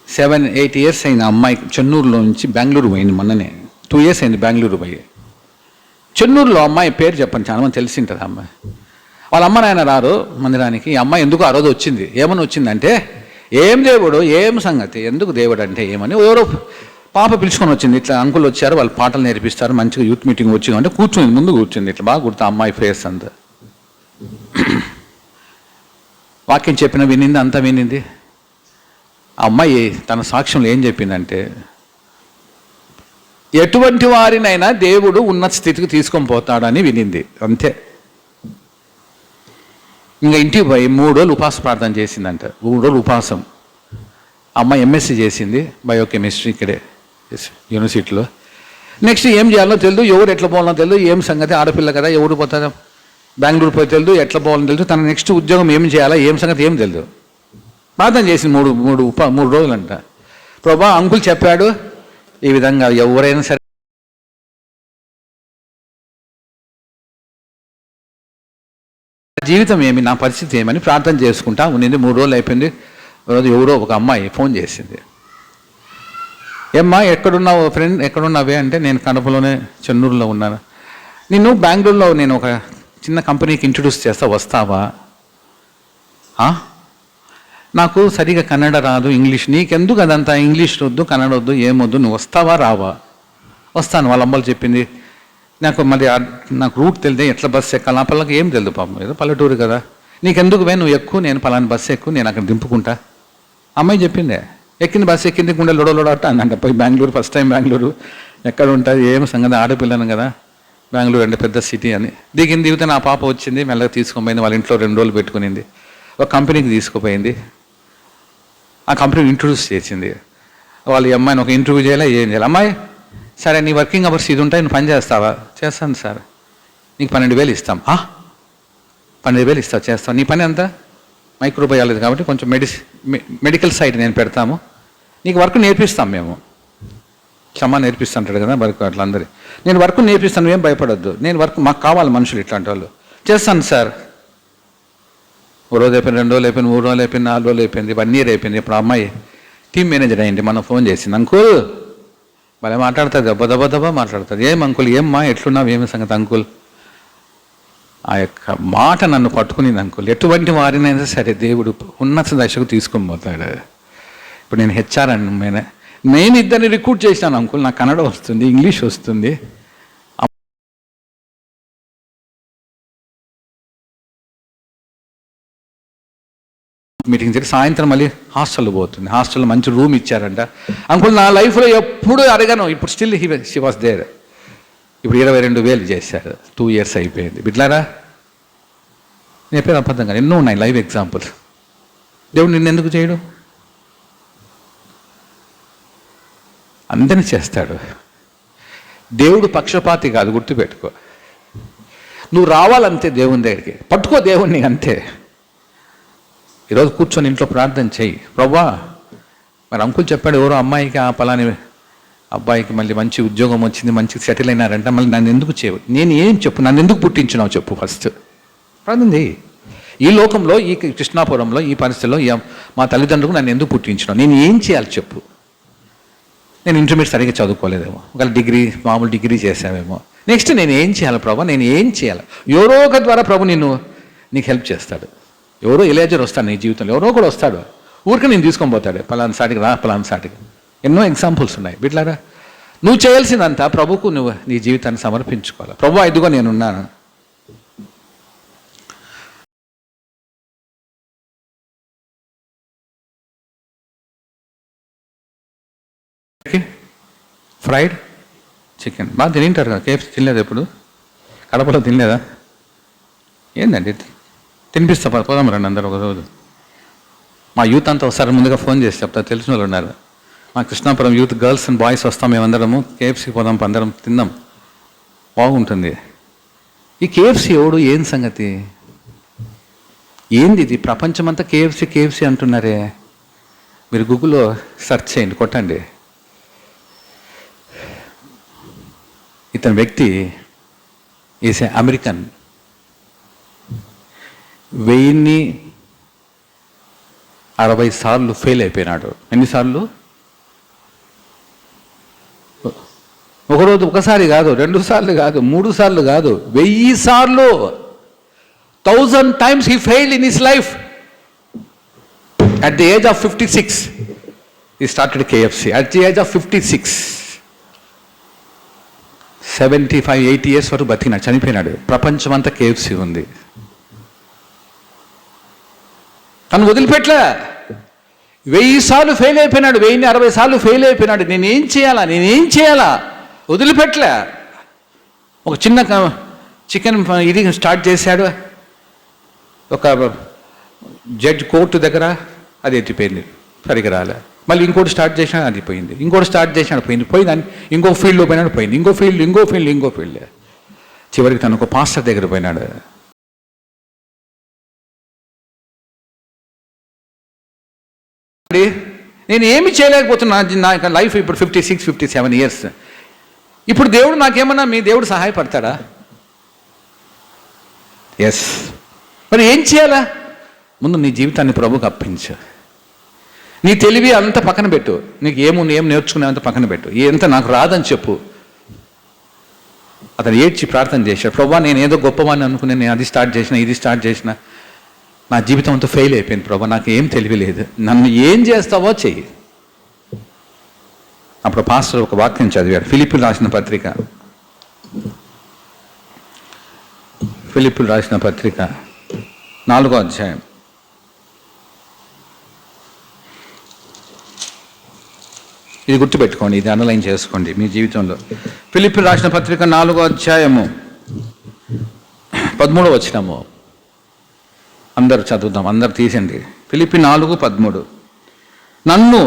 7-8 years అయింది అమ్మాయి చెన్నూరులో నుంచి బెంగళూరు పోయింది. మొన్ననే 2 years అయింది బెంగళూరు పోయి. చెన్నూరులో అమ్మాయి పేరు చెప్పండి, చాలా మంది తెలిసి ఉంటుంది. అమ్మాయి వాళ్ళ అమ్మ నాయన రారు మందిరానికి. ఈ అమ్మాయి ఎందుకు ఆ రోజు వచ్చింది, ఏమని వచ్చిందంటే, ఏం దేవుడు ఏం సంగతి, ఎందుకు దేవుడు అంటే ఏమని ఎవరో పాప పిలుచుకొని వచ్చింది. ఇట్లా అంకుల్ వచ్చారు, వాళ్ళు పాటలు నేర్పిస్తారు, మంచిగా యూత్ మీటింగ్ వచ్చి అంటే కూర్చుంది, ముందు కూర్చుంది. ఇట్లా బాగా గుర్తు అమ్మాయి ఫేస్ అంతా. వాక్యం చెప్పిన వినింది, అంతా వినింది. ఆ అమ్మాయి తన సాక్ష్యంలో ఏం చెప్పిందంటే, ఎటువంటి వారినైనా దేవుడు ఉన్నత స్థితికి తీసుకొని పోతాడని వినింది, అంతే. ఇంకా ఇంటికి పోయి 3 రోజులు ఉపాస ప్రార్థన చేసిందంట. 3 రోజులు ఉపాసం. అమ్మాయి ఎంఎస్సీ చేసింది బయోకెమిస్ట్రీ ఇక్కడే యూనివర్సిటీలో. నెక్స్ట్ ఏం చేయాలో తెలియదు, ఎవరు ఎట్లా పోవాలో తెలియదు, ఏం సంగతి, ఆడపిల్ల కదా, ఎవరు పోతారో బెంగళూరు పోయి తెలియదు, ఎట్లా పోవాలని తెలియదు, తన నెక్స్ట్ ఉద్యోగం ఏం చేయాలా ఏం సంగతి ఏం తెలియదు. ప్రార్థన చేసింది 3 రోజులంట. ప్రభా అంకుల్ చెప్పాడు ఈ విధంగా, ఎవరైనా సరే జీవితం ఏమి, నా పరిస్థితి ఏమని ప్రార్థన చేసుకుంటా ఉన్నింది. 3 రోజులు అయిపోయింది. రోజు ఎవరో ఒక అమ్మాయి ఫోన్ చేసింది. ఏమ్మా ఎక్కడున్నావు ఫ్రెండ్, ఎక్కడున్నావే అంటే, నేను కడపలోనే చెన్నూరులో ఉన్నాను, నిన్ను బెంగళూరులో నేను ఒక చిన్న కంపెనీకి ఇంట్రడ్యూస్ చేస్తా, వస్తావా? నాకు సరిగా కన్నడ రాదు, ఇంగ్లీష్, నీకెందుకు అదంతా, ఇంగ్లీష్ వద్దు కన్నడ వద్దు ఏమొద్దు, నువ్వు వస్తావా రావా? వస్తాను. వాళ్ళ అమ్మలు చెప్పింది. నాకు మరి నాకు రూట్ తెలియదు, ఎట్లా బస్సు ఎక్కాలి, నా పిల్లలకి ఏం తెలియదు పాపం, ఏదో పల్లెటూరు కదా, నీకెందుకు నువ్వు ఎక్కువ, నేను పలానా బస్సు ఎక్కువ, నేను అక్కడ దింపుకుంటా. అమ్మాయి చెప్పిందే. ఎక్కింది, బస్సు ఎక్కింది, గుండె లొడలొడట అందంట. పోయి బెంగళూరు, ఫస్ట్ టైం బెంగళూరు, ఎక్కడ ఉంటుంది ఏం సంగతి, ఆడపిల్లను కదా, బెంగళూరు అంటే పెద్ద సిటీ అని దిగితే నా పాప వచ్చింది, మెల్లగా తీసుకుపోయింది. వాళ్ళ ఇంట్లో 2 రోజులు పెట్టుకునింది. ఒక కంపెనీకి తీసుకుపోయింది. ఆ కంపెనీని ఇంట్రొడ్యూస్ చేసింది. వాళ్ళు ఈ అమ్మాయిని ఒక ఇంటర్వ్యూ చేయాలి, ఏం చేయాలి. అమ్మాయి సరే నీ వర్కింగ్ అవర్స్ ఇది ఉంటాయి, నువ్వు పని చేస్తావా? చేస్తాను సార్. నీకు 12,000 ఇస్తాం. 12,000 ఇస్తావు, చేస్తావు. నీ పని అంతా మైక్రోబయాలజీ కాబట్టి కొంచెం మెడికల్ సైడ్ నేను పెడతాము, నీకు వర్క్ నేర్పిస్తాం మేము. క్షమా నేర్పిస్తుంటాడు కదా వర్క్, అట్లా అందరి నేను వర్క్ నేర్పిస్తాను, ఏం భయపడొద్దు, నేను వర్క్ మాకు కావాలి మనుషులు ఇట్లాంటి వాళ్ళు. చేస్తాను సార్. 1 రోజు అయిపోయింది, 2 రోజులు అయిపోయింది, 3 రోజులు అయిపోయింది, 4 రోజులు అయిపోయింది, 1 year అయిపోయింది. ఇప్పుడు అమ్మాయి టీమ్ మేనేజర్ అయ్యింది. మనం ఫోన్ చేసింది, అంకుల్ భలే మాట్లాడుతుంది, దెబ్బ మాట్లాడుతుంది. ఏం అంకుల్, ఏమ్మా ఎట్లున్నావు, ఏమి సంగతి అంకుల్? ఆ యొక్క మాట నన్ను పట్టుకునింది అంకుల్. ఎటువంటి వారినైనా సరే దేవుడు ఉన్నత దశకు తీసుకొని పోతాడు. ఇప్పుడు నేను హెచ్ఆర్ అని నేను 2 రిక్రూట్ చేశాను అంకుల్, నాకు కన్నడ వస్తుంది, ఇంగ్లీష్ వస్తుంది. మీటింగ్ జరిగి సాయంత్రం మళ్ళీ హాస్టల్లో పోతుంది. హాస్టల్లో మంచి రూమ్ ఇచ్చారంట. అంకుల్ నా లైఫ్లో ఎప్పుడు అడగను, ఇప్పుడు స్టిల్ షీ వాస్ దేర్. ఇప్పుడు 22,000 చేశారు, 2 years అయిపోయింది. బిడ్లారా నేను చెప్పేది అబద్ధంగా, ఎన్నో ఉన్నాయి లైవ్ ఎగ్జాంపుల్స్. దేవుడు నిన్ను ఎందుకు చేయడు? అందరినీ చేస్తాడు. దేవుడు పక్షపాతి కాదు, గుర్తుపెట్టుకో. నువ్వు రావాలంతే దేవుని దగ్గరికి, పట్టుకో దేవుణ్ణి అంతే. ఈరోజు కూర్చొని ఇంట్లో ప్రార్థన చేయి, ప్రభా మరి అంకుల్ చెప్పాడు ఎవరో అమ్మాయికి ఆ పలాని అబ్బాయికి మళ్ళీ మంచి ఉద్యోగం వచ్చింది, మంచి సెటిల్ అయినారంట, మళ్ళీ నన్ను ఎందుకు చేయవు, నేను ఏం చెప్పు, నన్ను ఎందుకు పుట్టించినావు చెప్పు, ఫస్ట్ ప్రార్థన చేయి. ఈ లోకంలో, ఈ కృష్ణాపురంలో, ఈ పరిస్థితిలో మా తల్లిదండ్రులకు నన్ను ఎందుకు పుట్టించినావు? నేను ఏం చేయాలి చెప్పు? నేను ఇంటర్మీడియట్ సరిగ్గా చదువుకోలేదేమో, ఒకవేళ మామూలు డిగ్రీ చేసావేమో. నెక్స్ట్ నేను ఏం చేయాలి ప్రభా? నేను ఏం చేయాలి? ఎవరో ఒక ద్వారా ప్రభు నీకు హెల్ప్ చేస్తాడు. ఎవరో ఎలేజర్ వస్తాడు నీ జీవితంలో, ఎవరో కూడా వస్తాడు, ఊరికి నేను తీసుకొని పోతాడు, పలానా సాటికి రా, పలానా సాటికి. ఎన్నో ఎగ్జాంపుల్స్ ఉన్నాయి. బిడ్లారా, నువ్వు చేయాల్సిందంతా ప్రభుకు నువ్వు నీ జీవితాన్ని సమర్పించుకోవాలి. ప్రభు ఇదిగో నేనున్నాను. ఫ్రైడ్ చికెన్ బాగా తింటారు కదా. కేఎఫ్సీ తినలేదు ఎప్పుడు? కడపలో తినలేదా? ఏందండి, తినిపిస్తా, పోదాం రండి అందరూ ఒక రోజు. మా యూత్ అంతా ఒకసారి ముందుగా ఫోన్ చేసి చెప్తా, తెలిసిన వాళ్ళు ఉన్నారు. మా Krishnapuram youth girls and boys వస్తాం, మేమందరము కేఎఫ్సీ పోదాం, అందరం తిందాం, బాగుంటుంది. ఈ కేఎఫ్సీ ఎవడు, ఏం సంగతి, ఏంది ఇది? ప్రపంచమంతా కేఎఫ్సీ అంటున్నారే. మీరు గూగుల్లో సెర్చ్ చేయండి, కొట్టండి. ఇతని వ్యక్తి ఈజ్ ఏ అమెరికన్. 1060 సార్లు ఫెయిల్ అయిపోయినాడు. ఎన్నిసార్లు? ఒకసారి కాదు, 2 సార్లు కాదు, 3 సార్లు కాదు, 1000 సార్లు. 1000 times he failed in his life. At the age of 56 he started KFC. At the age of 56, 75-80 years వరకు బతికినాడు, చనిపోయినాడు. ప్రపంచమంతా KFC ఉంది. తను వదిలిపెట్టలే. 1000 సార్లు ఫెయిల్ అయిపోయినాడు, 1060 సార్లు ఫెయిల్ అయిపోయినాడు. నేనేం చేయాలా? వదిలిపెట్టలే. ఒక చిన్న చికెన్ ఇది స్టార్ట్ చేశాడు. ఒక జడ్జ్ కోర్టు దగ్గర అది ఎత్తిపోయింది, సరిగ్గా రాలే. మళ్ళీ ఇంకోటి స్టార్ట్ చేసినా అది పోయింది, ఇంకోటి స్టార్ట్ చేసినా పోయింది. ఇంకో ఫీల్డ్లో పోయినాడు, పోయింది. ఇంకో ఫీల్డ్. చివరికి తను ఒక పాస్టర్ దగ్గర పోయినాడు. నేను ఏమి చేయలేకపోతున్నా, నా లైఫ్ ఇప్పుడు 56-57 years. ఇప్పుడు దేవుడు నాకేమన్నా, మీ దేవుడు సహాయపడతాడా? ఎస్. మరి ఏం చేయాలా? ముందు నీ జీవితాన్ని ప్రభువుకు అప్పించు. నీ తెలివి అంతా పక్కన పెట్టు, నీకు ఏం నేర్చుకునేంత పక్కన పెట్టు. ఎంత నాకు రాదని చెప్పు. అతను ఏడ్చి ప్రార్థన చేశాడు, ప్రభా నేను ఏదో గొప్పవాడిని అనుకునే, నేను అది స్టార్ట్ చేసిన, ఇది స్టార్ట్ చేసిన, నా జీవితం అంతా ఫెయిల్ అయిపోయింది ప్రభా, నాకు ఏం తెలివి లేదు, నన్ను ఏం చేస్తావో చెయ్యి. అప్పుడు పాస్టర్ ఒక వాక్యం చదివాడు, ఫిలిప్పులు రాసిన పత్రిక 4వ అధ్యాయం. ఇది గుర్తుపెట్టుకోండి, ఇది అండర్లైన్ చేసుకోండి మీ జీవితంలో. ఫిలిప్పులు రాసిన పత్రిక 4వ అధ్యాయము 13వ వచనము. అందరు చదువుదాం, అందరు తీసండి. ఫిలిప్పి 4:13. నన్ను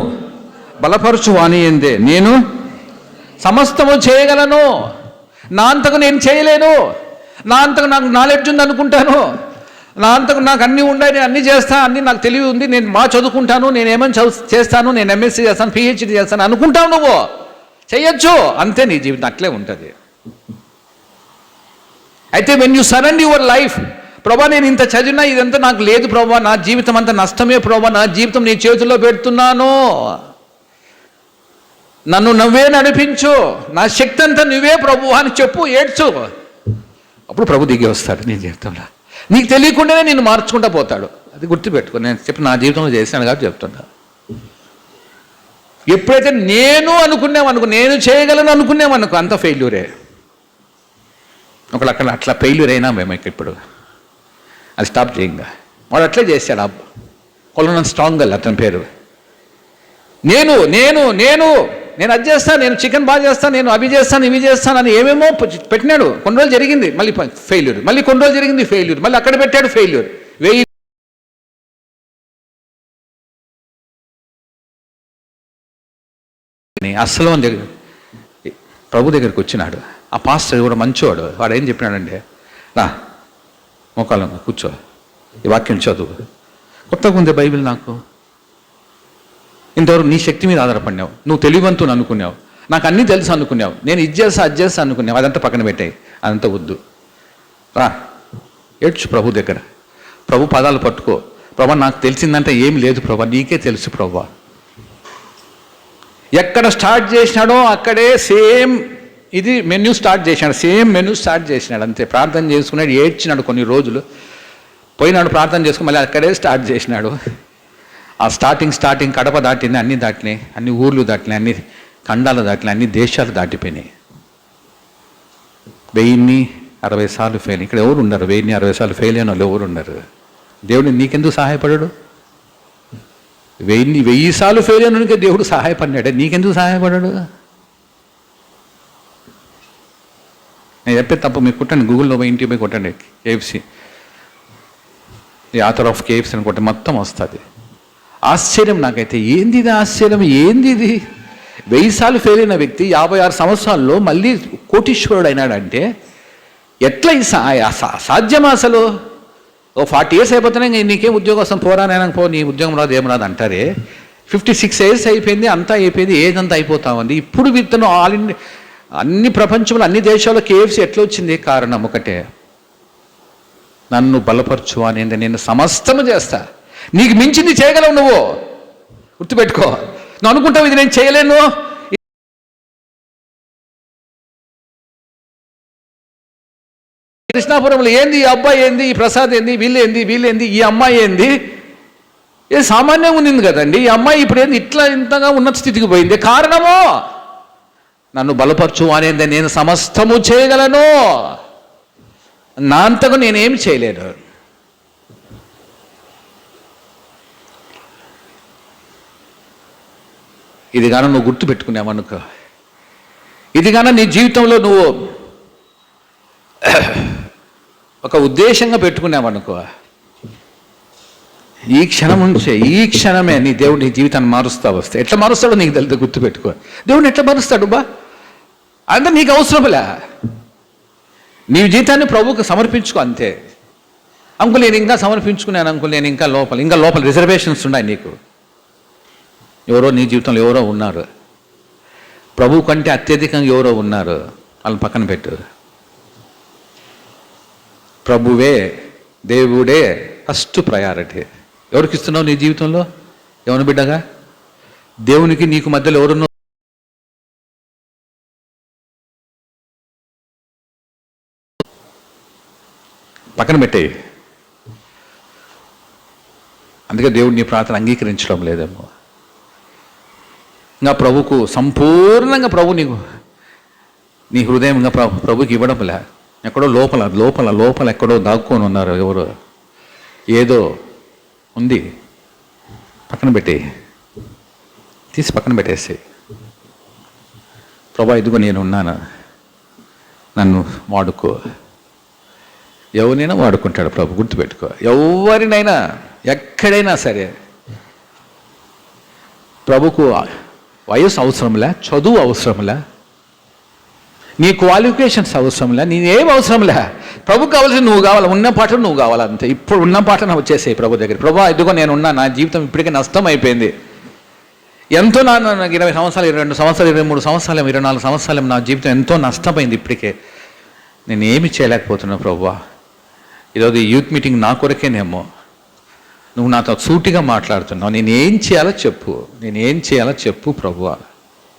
బలపరచు వానియందే నేను సమస్తము చేయగలను. నా అంతకు నేను చేయలేను. నా అంతకు నాకు నాలెడ్జ్ ఉంది అనుకుంటాను, నా అంతకు నాకు అన్నీ ఉన్నాయి, నేను అన్నీ చేస్తాను, అన్నీ నాకు తెలివి ఉంది, నేను బాగా చదువుకుంటాను, నేను ఏమైనా చేస్తాను, నేను MSc చేస్తాను, PhD చేస్తాను అనుకుంటావు. నువ్వు చెయ్యొచ్చు, అంతే. నీ జీవితం అట్లే ఉంటుంది. అయితే when you surrender your life, ప్రభా నేను ఇంత చదివినా ఇదంతా నాకు లేదు ప్రభా, నా జీవితం అంతా నష్టమే ప్రభా, నా జీవితం నీ చేతుల్లో పెడుతున్నాను, నన్ను నువ్వే నడిపించు, నా శక్తి అంతా నువ్వే ప్రభు అని చెప్పు, ఏడ్చు. అప్పుడు ప్రభు దిగి వస్తాడు నీ జీవితంలో. నీకు తెలియకుండానే నిన్ను మార్చుకుంటూ పోతాడు. అది గుర్తుపెట్టుకో. నేను చెప్పి నా జీవితంలో చేశాను కాబట్టి చెప్తున్నా. ఎప్పుడైతే నేను నేను చేయగలను అనుకునేవనుకో, అంత ఫెయిల్యూరే. ఒకళ్ళు అట్లా ఫెయిల్యూర్ అయినా మేము ఇప్పుడు అది స్టాప్ చేయంగా. వాడు అట్లే చేశాడు. కొలనన్ స్ట్రాంగల్ అతని పేరు. నేను అది చేస్తాను, నేను చికెన్ బాగా చేస్తాను, నేను అవి చేస్తాను, ఇవి చేస్తాను అని ఏమేమో పెట్టినాడు. కొన్ని రోజులు జరిగింది, మళ్ళీ ఫెయిల్యూర్, మళ్ళీ కొన్ని రోజులు జరిగింది ఫెయిల్యూర్, మళ్ళీ అక్కడ పెట్టాడు ఫెయిల్యూర్. అస్సలు ప్రభు దగ్గరికి వచ్చినాడు. ఆ పాస్టర్ కూడా మంచివాడు. వాడు ఏం చెప్పినాడంటే, రా మోకాళ్ళ కూర్చో, ఈ వాక్యం చదువు. కొత్తగా ఉంది బైబిల్ నాకు. ఇంతవరకు నీ శక్తి మీద ఆధారపడినావు, నువ్వు తెలివంతుని అనుకున్నావు, నాకు అన్నీ తెలుసు అనుకున్నావు, నేను ఇది చేస్తా అనుకున్నావు. అదంతా పక్కన పెట్టాయి, అదంతా వద్దు. రా ఏడ్చు ప్రభు దగ్గర. ప్రభు పదాలు పట్టుకో. ప్రభా నాకు తెలిసిందంటే ఏం లేదు ప్రభా, నీకే తెలుసు ప్రభా. ఎక్కడ స్టార్ట్ చేసినాడో అక్కడే సేమ్ ఇది మెన్యూ స్టార్ట్ చేసినాడు, సేమ్ మెన్యూ స్టార్ట్ చేసినాడు అంతే. ప్రార్థన చేసుకున్నాడు, ఏడ్చినాడు కొన్ని రోజులు, పోయినాడు ప్రార్థన చేసుకుని మళ్ళీ అక్కడే స్టార్ట్ చేసినాడు. ఆ స్టార్టింగ్ కడప దాటింది, అన్నీ దాటినాయి, అన్ని ఊర్లు దాటినాయి, అన్ని ఖండాలు దాటినాయి, అన్ని దేశాలు దాటిపోయినాయి. 1060 సార్లు ఫెయిల్. ఇక్కడ ఎవరు ఉండరు 1060 సార్లు ఫెయిల్ అయిన వాళ్ళు ఎవరు ఉండరు. దేవుడు నీకెందుకు సహాయపడాడు? 1000 సార్లు ఫెయిల్ అయినకే దేవుడు సహాయపడినాడే, నీకెందుకు సహాయపడాడు? నేను చెప్పే తప్పు మీరు కొట్టండి, గూగుల్లో పోయి ఇంటికి పోయి కొట్టండి KFC, the author of KFC అని కొట్టి మొత్తం వస్తుంది. ఆశ్చర్యం నాకైతే, ఏంది ఇది ఆశ్చర్యం, ఏంది ఇది? 1000 సార్లు ఫెయిల్ అయిన వ్యక్తి 56 సంవత్సరాల్లో మళ్ళీ కోటీశ్వరుడు అయినాడంటే ఎట్లా సాధ్యమా అసలు? ఓ 40 years అయిపోతేనే నీకేం ఉద్యోగం వస్తాం, పోరానైనా పో, నీ ఉద్యోగం రాదు ఏం రాదు అంటారే. 56 years అయిపోయింది, అంతా అయిపోయింది, ఏజ్ అంతా అయిపోతా ఉంది. ఇప్పుడు వీతను ఆల్ ఇండియా అన్ని ప్రపంచంలో అన్ని దేశాల్లో KFC ఎట్లా వచ్చింది? కారణం ఒకటే, నన్ను బలపరచు అనేది, నేను సమస్తము చేస్తా. నీకు మించింది చేయగలవు నువ్వు, గుర్తుపెట్టుకో. నువ్వు అనుకుంటావు ఇది నేను చేయలేను. కృష్ణాపురంలో ఏంది ఈ అబ్బాయి, ఏంది ఈ ప్రసాద్, ఏంది వీళ్ళేంది ఈ అమ్మాయి ఏంది, ఏ సామాన్యంగా ఉంది కదండి. ఈ అమ్మాయి ఇప్పుడు ఏంది ఇట్లా ఇంతగా ఉన్నత స్థితికి పోయింది? కారణము నన్ను బలపరచు అనేది, నేను సమస్తము చేయగలను, నా అంతకు నేనేమి చేయలేను. ఇది కానీ నువ్వు గుర్తు పెట్టుకున్నావనుకో, ఇది కానీ నీ జీవితంలో నువ్వు ఒక ఉద్దేశంగా పెట్టుకున్నావనుకో, ఈ క్షణం నుంచే, ఈ క్షణమే నీ దేవుడు నీ జీవితాన్ని మారుస్తా వస్తే. ఎట్లా మారుస్తాడో నీకు తెలియదు, గుర్తుపెట్టుకో. దేవుడిని ఎట్లా మారుస్తాడు బా? అంతా నీకు అవసరంలే. నీ జీవితాన్ని ప్రభువుకు సమర్పించుకో అంతే. అంకుల్ నేను ఇంకా సమర్పించుకున్నాను అంకుల్, నేను ఇంకా లోపల రిజర్వేషన్స్ ఉన్నాయి నీకు. ఎవరో నీ జీవితంలో ఎవరో ఉన్నారు, ప్రభు కంటే అత్యధికంగా ఎవరో ఉన్నారు, వాళ్ళని పక్కన పెట్టు. ప్రభువే, దేవుడే ఫస్ట్ ప్రయారిటీ. ఎవరికి ఇస్తున్నావు నీ జీవితంలో? ఎవరి బిడ్డగా? దేవునికి నీకు మధ్యలో ఎవరున్నో పక్కన పెట్టేయి. అందుకే దేవుడు నీ ప్రార్థన అంగీకరించడం లేదేమో. ఇంకా ప్రభుకు సంపూర్ణంగా ప్రభు నీకు నీ హృదయం ఇంకా ప్రభుకి ఇవ్వడంలే. ఎక్కడో లోపల ఎక్కడో దాక్కొని ఉన్నారు ఎవరు, ఏదో ఉంది, పక్కన పెట్టి తీసి పక్కన పెట్టేసి, ప్రభా ఇదిగో నేను ఉన్నాను, నన్ను వాడుకో. ఎవరినైనా వాడుకుంటాడు ప్రభు, గుర్తుపెట్టుకో. ఎవరినైనా ఎక్కడైనా సరే ప్రభుకు వయసు అవసరంలే, చదువు అవసరంలే, నీ క్వాలిఫికేషన్స్ అవసరంలే, నేనేం అవసరంలే. ప్రభుకు కావాల్సి నువ్వు కావాలి, ఉన్న పాటలు నువ్వు కావాలి అంతే. ఇప్పుడు ఉన్న పాటను వచ్చేసాయి ప్రభు దగ్గర. ప్రభా ఇదిగో నేను ఉన్నా, నా జీవితం ఇప్పటికే నష్టం అయిపోయింది, ఎంతో నాకు 20 సంవత్సరాలు, 22 సంవత్సరాలు, 23 సంవత్సరాలు, 24 సంవత్సరాలు నా జీవితం ఎంతో నష్టమైంది ఇప్పటికే. నేను ఏమి చేయలేకపోతున్నా ప్రభువా. ఈరోజు యూత్ మీటింగ్ నా కొరకేనేమో, నువ్వు నాతో సూటిగా మాట్లాడుతున్నావు. నేనేం చేయాలో చెప్పు ప్రభువా.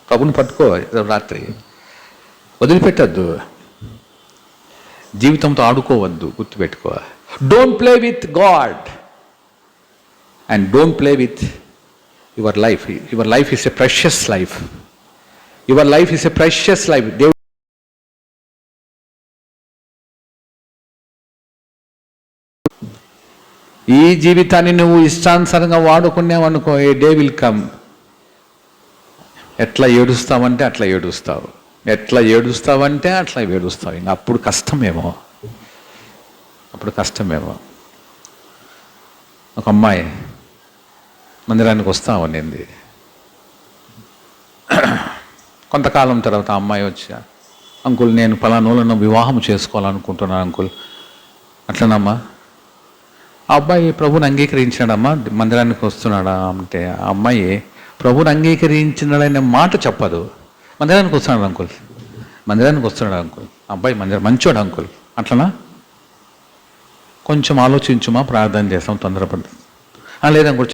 ప్రభుని పట్టుకో రాత్రి, వదిలిపెట్టద్దు, జీవితంతో ఆడుకోవద్దు, గుర్తుపెట్టుకో. Don't play with God and don't play with your life. Your life is a precious life. దేవుడు ఈ జీవితాన్ని నువ్వు ఇష్టానుసారంగా వాడుకున్నావనుకో, ఏ డే విల్ కమ్, ఎట్లా ఏడుస్తావంటే అట్లా ఏడుస్తావు, ఇంకా అప్పుడు కష్టమేమో. ఒక అమ్మాయి మందిరానికి వస్తామనింది. కొంతకాలం తర్వాత ఆ అమ్మాయి వచ్చా, అంకుల్ నేను పలానోళ్ళను వివాహం చేసుకోవాలనుకుంటున్నాను అంకుల్. అట్లనమ్మా, ఆ అబ్బాయి ప్రభుని అంగీకరించాడమ్మా, మందిరానికి వస్తున్నాడా అంటే ఆ అమ్మాయి ప్రభుని అంగీకరించినాడనే మాట చెప్పదు. మందిరానికి వస్తున్నాడు అంకుల్, అబ్బాయి మందిరం మంచోడు అంకుల్. అట్లనా? కొంచెం ఆలోచించుమా, ప్రార్థన చేస్తాం, తొందరపడి లేదనుకో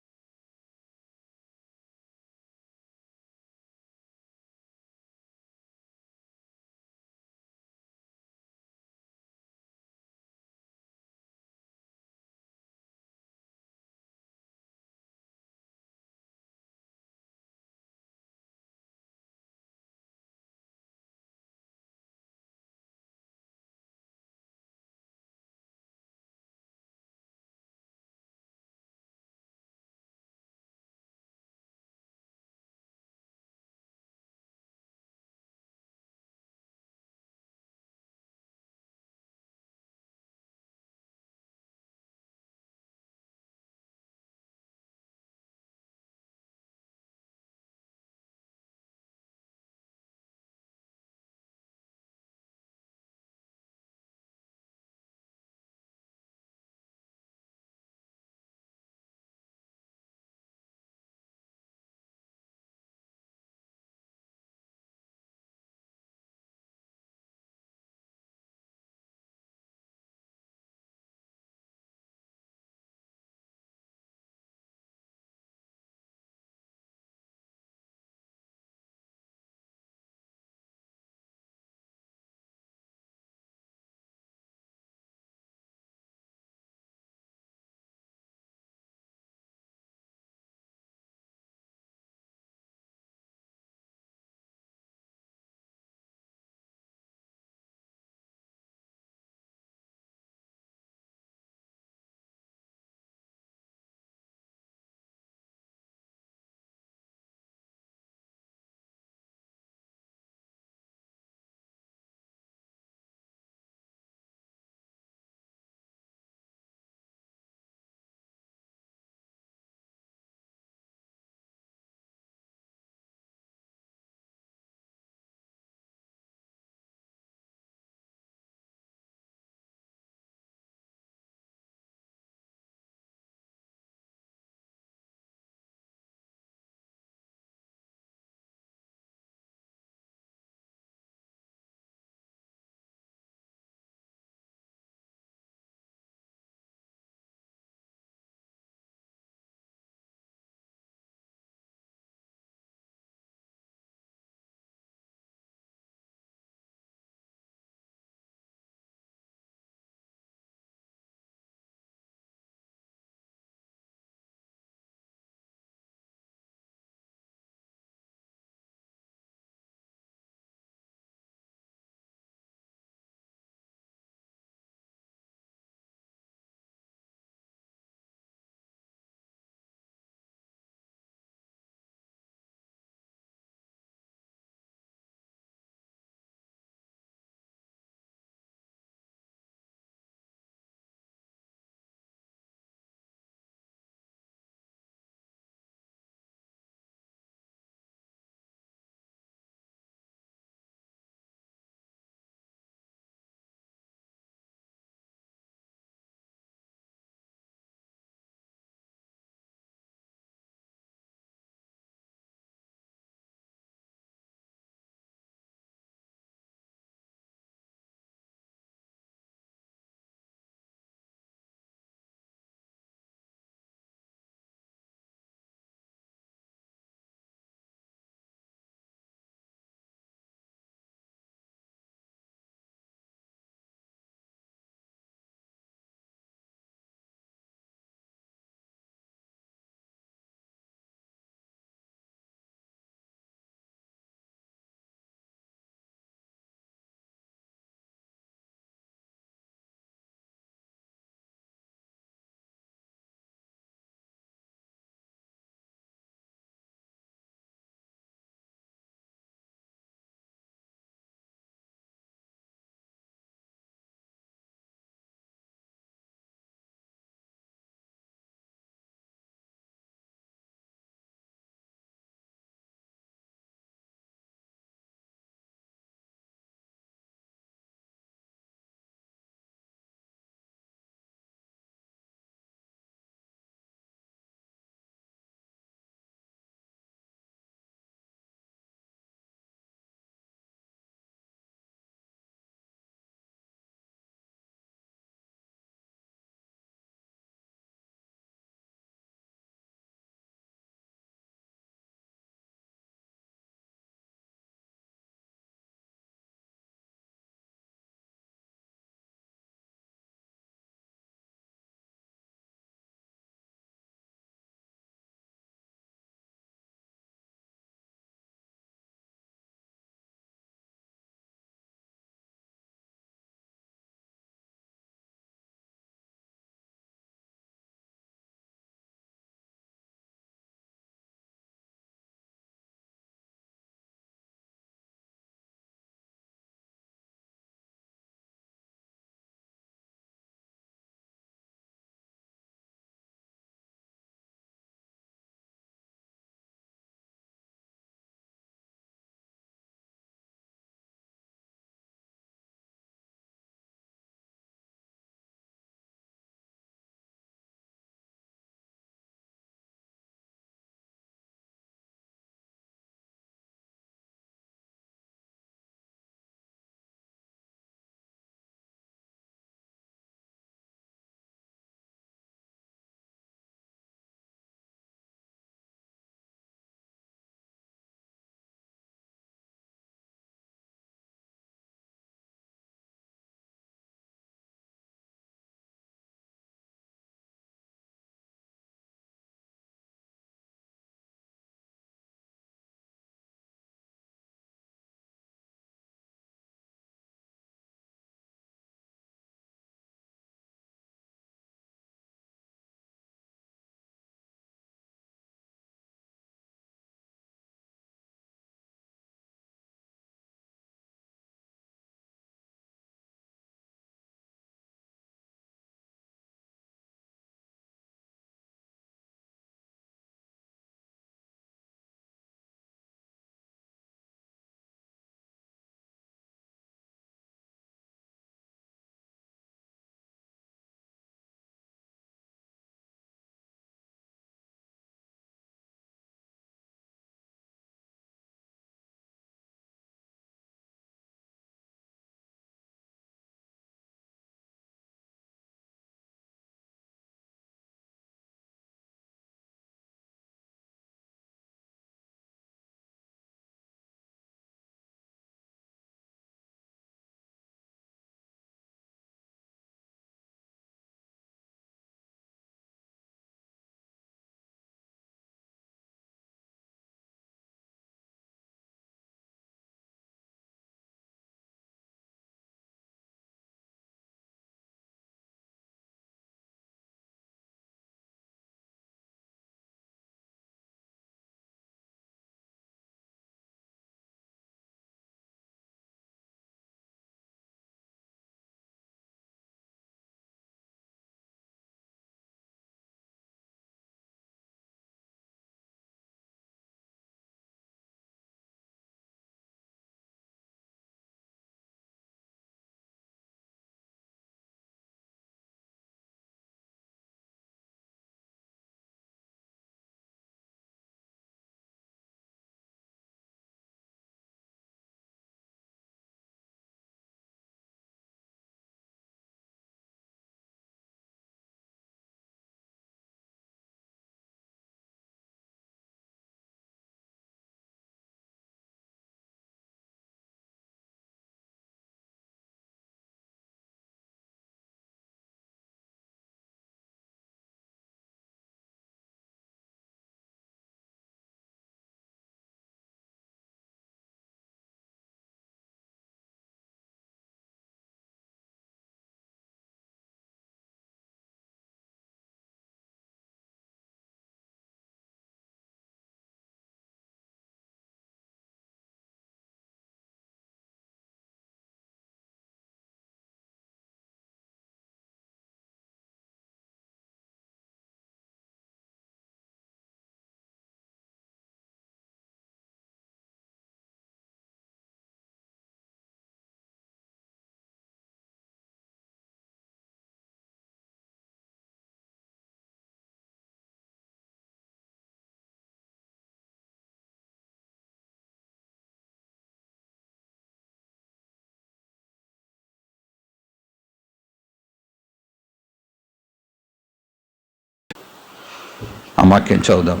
వాక్యం చదువుదాం.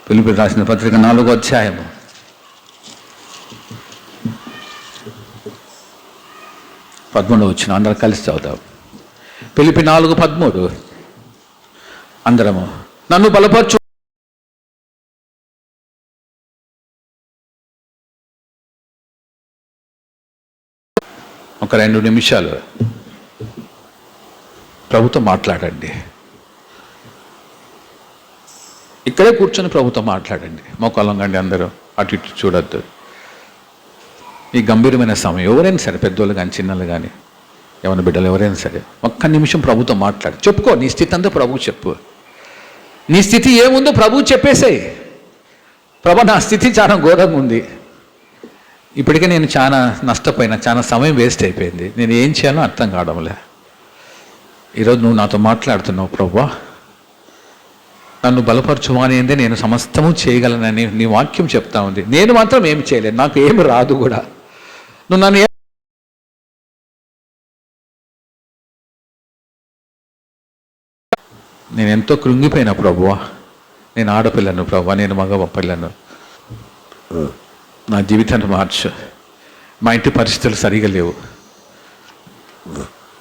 ఫిలిప్పీయులకు రాసిన పత్రిక 4వ అధ్యాయము 13వ వచనం అందరం కలిసి చదువుదాం. ఫిలిప్పీ 4:13. అందరము నన్ను బలపరచు. ఒక 2 నిమిషాలు ప్రభుతో మాట్లాడండి. ఇక్కడే కూర్చొని ప్రభుతో మాట్లాడండి. మోకాళ్ళంగండి అందరూ, అటు ఇటు చూడొద్దు. ఈ గంభీరమైన సమయం ఎవరైనా సరే, పెద్దోళ్ళు కానీ చిన్నలు కానీ ఎవరి బిడ్డలు ఎవరైనా సరే, ఒక్క నిమిషం ప్రభుతో మాట్లాడు. చెప్పుకో నీ స్థితి అంతా ప్రభువు చెప్పు. నీ స్థితి ఏముందో ప్రభువు చెప్పేసేయి. ప్రభు నా స్థితి చాలా ఘోరంగా ఉంది, ఇప్పటికే నేను చాలా నష్టపోయినా, చాలా సమయం వేస్ట్ అయిపోయింది, నేను ఏం చేయాలో అర్థం కావడంలే. ఈరోజు నువ్వు నాతో మాట్లాడుతున్నావు. ప్రభువా నన్ను బలపరచువా అనేది నేను సమస్తము చేయగలనని నీ వాక్యం చెప్తా ఉంది. నేను మాత్రం ఏమి చేయలేను, నాకు ఏమి రాదు కూడా. నువ్వు నన్ను నేను ఎంతో కృంగిపోయినా ప్రభువా. నేను ఆడపిల్లను ప్రభువా, నేను మగ పిల్లను. నా జీవితాన్ని మార్చు. మా ఇంటి పరిస్థితులు సరిగా లేవు,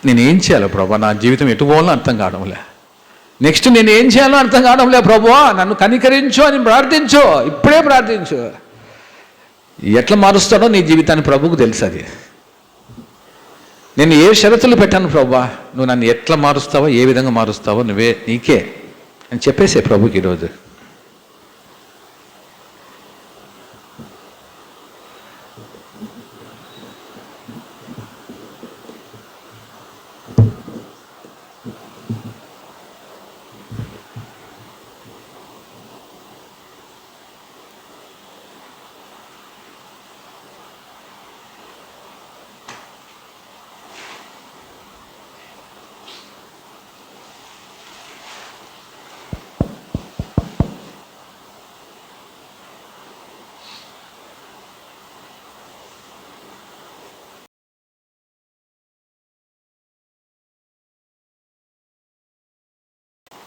నేనేం చేయాలో ప్రభువా? నా జీవితం ఎటు పోవాలో అర్థం కావడంలే. నెక్స్ట్ నేను ఏం చేయాలో అర్థం కావడంలే. ప్రభువా నన్ను కనికరించు అని ప్రార్థించు, ఇప్పుడే ప్రార్థించు. ఎట్లా మారుస్తాడో నీ జీవితాన్ని ప్రభువుకు తెలుసు. అది నేను ఏ షరతులు పెట్టాను ప్రభువా, నువ్వు నన్ను ఎట్లా మారుస్తావో, ఏ విధంగా మారుస్తావో నీకే అని చెప్పేసే ప్రభుకి ఈరోజు.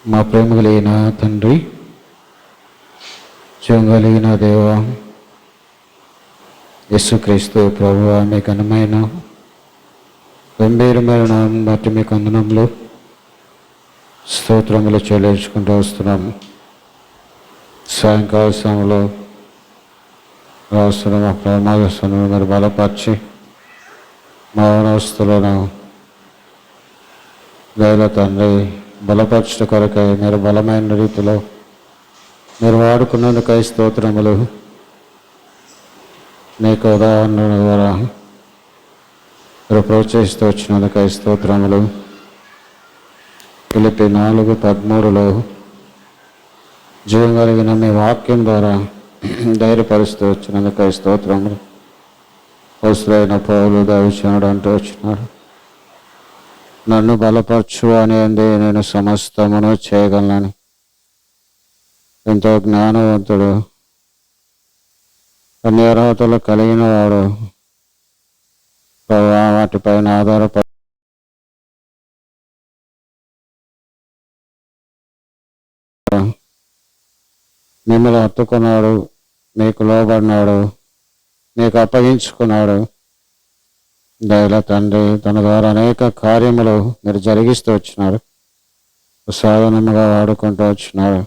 మా ప్రేమ కలిగిన తండ్రి, జీవం కలిగిన దేవ యేసుక్రీస్తు ప్రభువా, మీ ఘనమైన గంభీరమైన నామం బట్టి మీకు వందనములు స్తోత్రములు చెల్లించుకుంటూ వస్తున్నాము. సాయంకాల సమయంలో రాస్తున్న మా ప్రమాదస్తులను మీరు బలపరిచి మా వనస్తులను దయల తండ్రి బలపరచుట కొరకై మీరు బలమైన రీతిలో మీరు వాడుకున్నందుకై స్తోత్రములు. నీకు ఉదాహరణ ద్వారా మీరు ప్రోత్సహిస్తూ వచ్చినందుకై స్తోత్రములు. ఫిలిప్పీ 4:13 జీవం కలిగిన మీ వాక్యం ద్వారా ధైర్యపరుస్తూ వచ్చినందుకై స్తోత్రములు. అవసరమైన పౌలు దైవజనుడు అంటూ వచ్చినాడు, నన్ను బలపరచు అనేది నేను సమస్తమును చేయగలను. ఎంతో జ్ఞానవంతుడు, అన్ని అర్హతలు కలిగిన వాడు, వాటిపైన ఆధారపడి మిమ్మల్ని హత్తుకున్నాడు, మీకు లోబడినాడు, మీకు అప్పగించుకున్నాడు. దయల తండ్రి తన ద్వారా అనేక కార్యములు మీరు జరిగిస్తూ వచ్చినారు, సాధనముగా వాడుకుంటూ వచ్చినారు.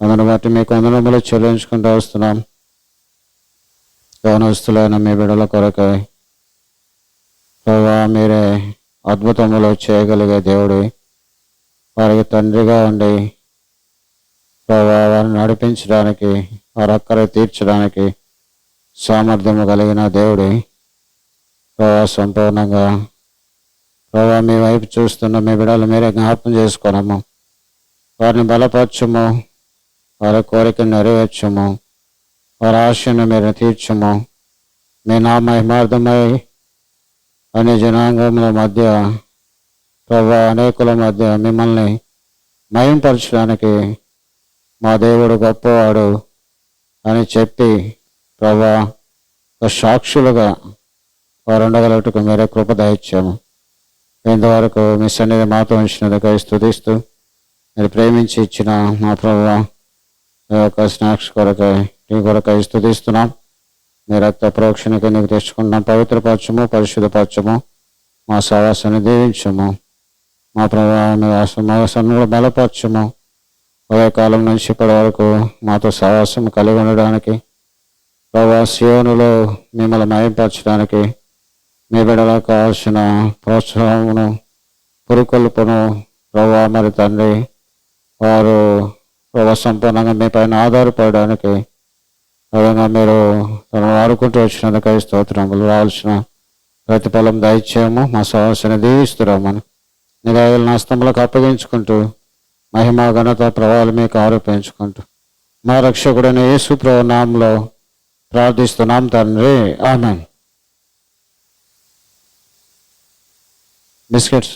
అందును బట్టి మీకు వందనములు చెల్లించుకుంటూ వస్తున్నాం. యవనస్తులైన మీ బిడ్డల కొరకై ప్రభువా మీరే అద్భుతములు చేయగలిగే దేవుడు, వారికి తండ్రిగా ఉండి ప్రభువా వారిని నడిపించడానికి, వారి అక్కర తీర్చడానికి సామర్థ్యము కలిగిన దేవుడు. ప్రభా సంపూర్ణంగా ప్రభా మీ వైపు చూస్తున్న మీ బిడ్డలు మీరే జ్ఞాపకం చేసుకున్నాము. వారిని బలపరచము, వారి కోరికను నెరవేర్చము, వారి ఆశను మీరు తీర్చము. మీ నా మహిమార్థమై అన్ని జనాంగముల మధ్య ప్రభా అనేకుల మధ్య మిమ్మల్ని మహింపరచడానికి మా దేవుడు గొప్పవాడు అని చెప్పి ప్రభా సాక్షులుగా వారు ఉండగలటకు మీరే కృప దయచాము. ఇంతవరకు మీ సన్నిధి మాతో ఉంచినందుకై స్తుతిస్తూ మీరు ప్రేమించి ఇచ్చిన మా ప్రభువా ఈ యొక్క స్నాక్స్ కొరకై నీ కొరకై స్తుతిస్తున్నాం. మీ రక్త ప్రోక్షణ కిందకి తెచ్చుకుంటున్నాం. పవిత్రపరచము, పరిశుద్ధపరచము, మా సహవాసాన్ని దీవించము. మా ప్రభుత్వ బలపరచము. ఉదయకాలం నుంచి ఇప్పటి వరకు మాతో సహవాసం కలిగి ఉండడానికి, ప్రభా సియోనులో మిమ్మల్ని మయంపరచడానికి మీ బిడ్డలకు కావాల్సిన ప్రోత్సాహమును, పురుకొల్పును ప్రభా మరి తండ్రి వారు ప్రభా సంపూర్ణంగా మీ పైన ఆధారపడడానికి విధంగా మీరు తను వాడుకుంటూ వచ్చినందుకై స్తోత్రములు. రావాల్సిన ప్రతిఫలం దయచేయము. మా సహవాసాన్ని దీవిస్తున్నామని నిరాయుల నష్టములకు అప్పగించుకుంటూ మహిమ ఘనత ప్రభావాలు మీకు ఆరోపించుకుంటూ మా రక్షకుడైన యేసు ప్రభు నామములో ప్రార్థిస్తున్నాం తండ్రి, ఆమేన్. బిస్కెట్స్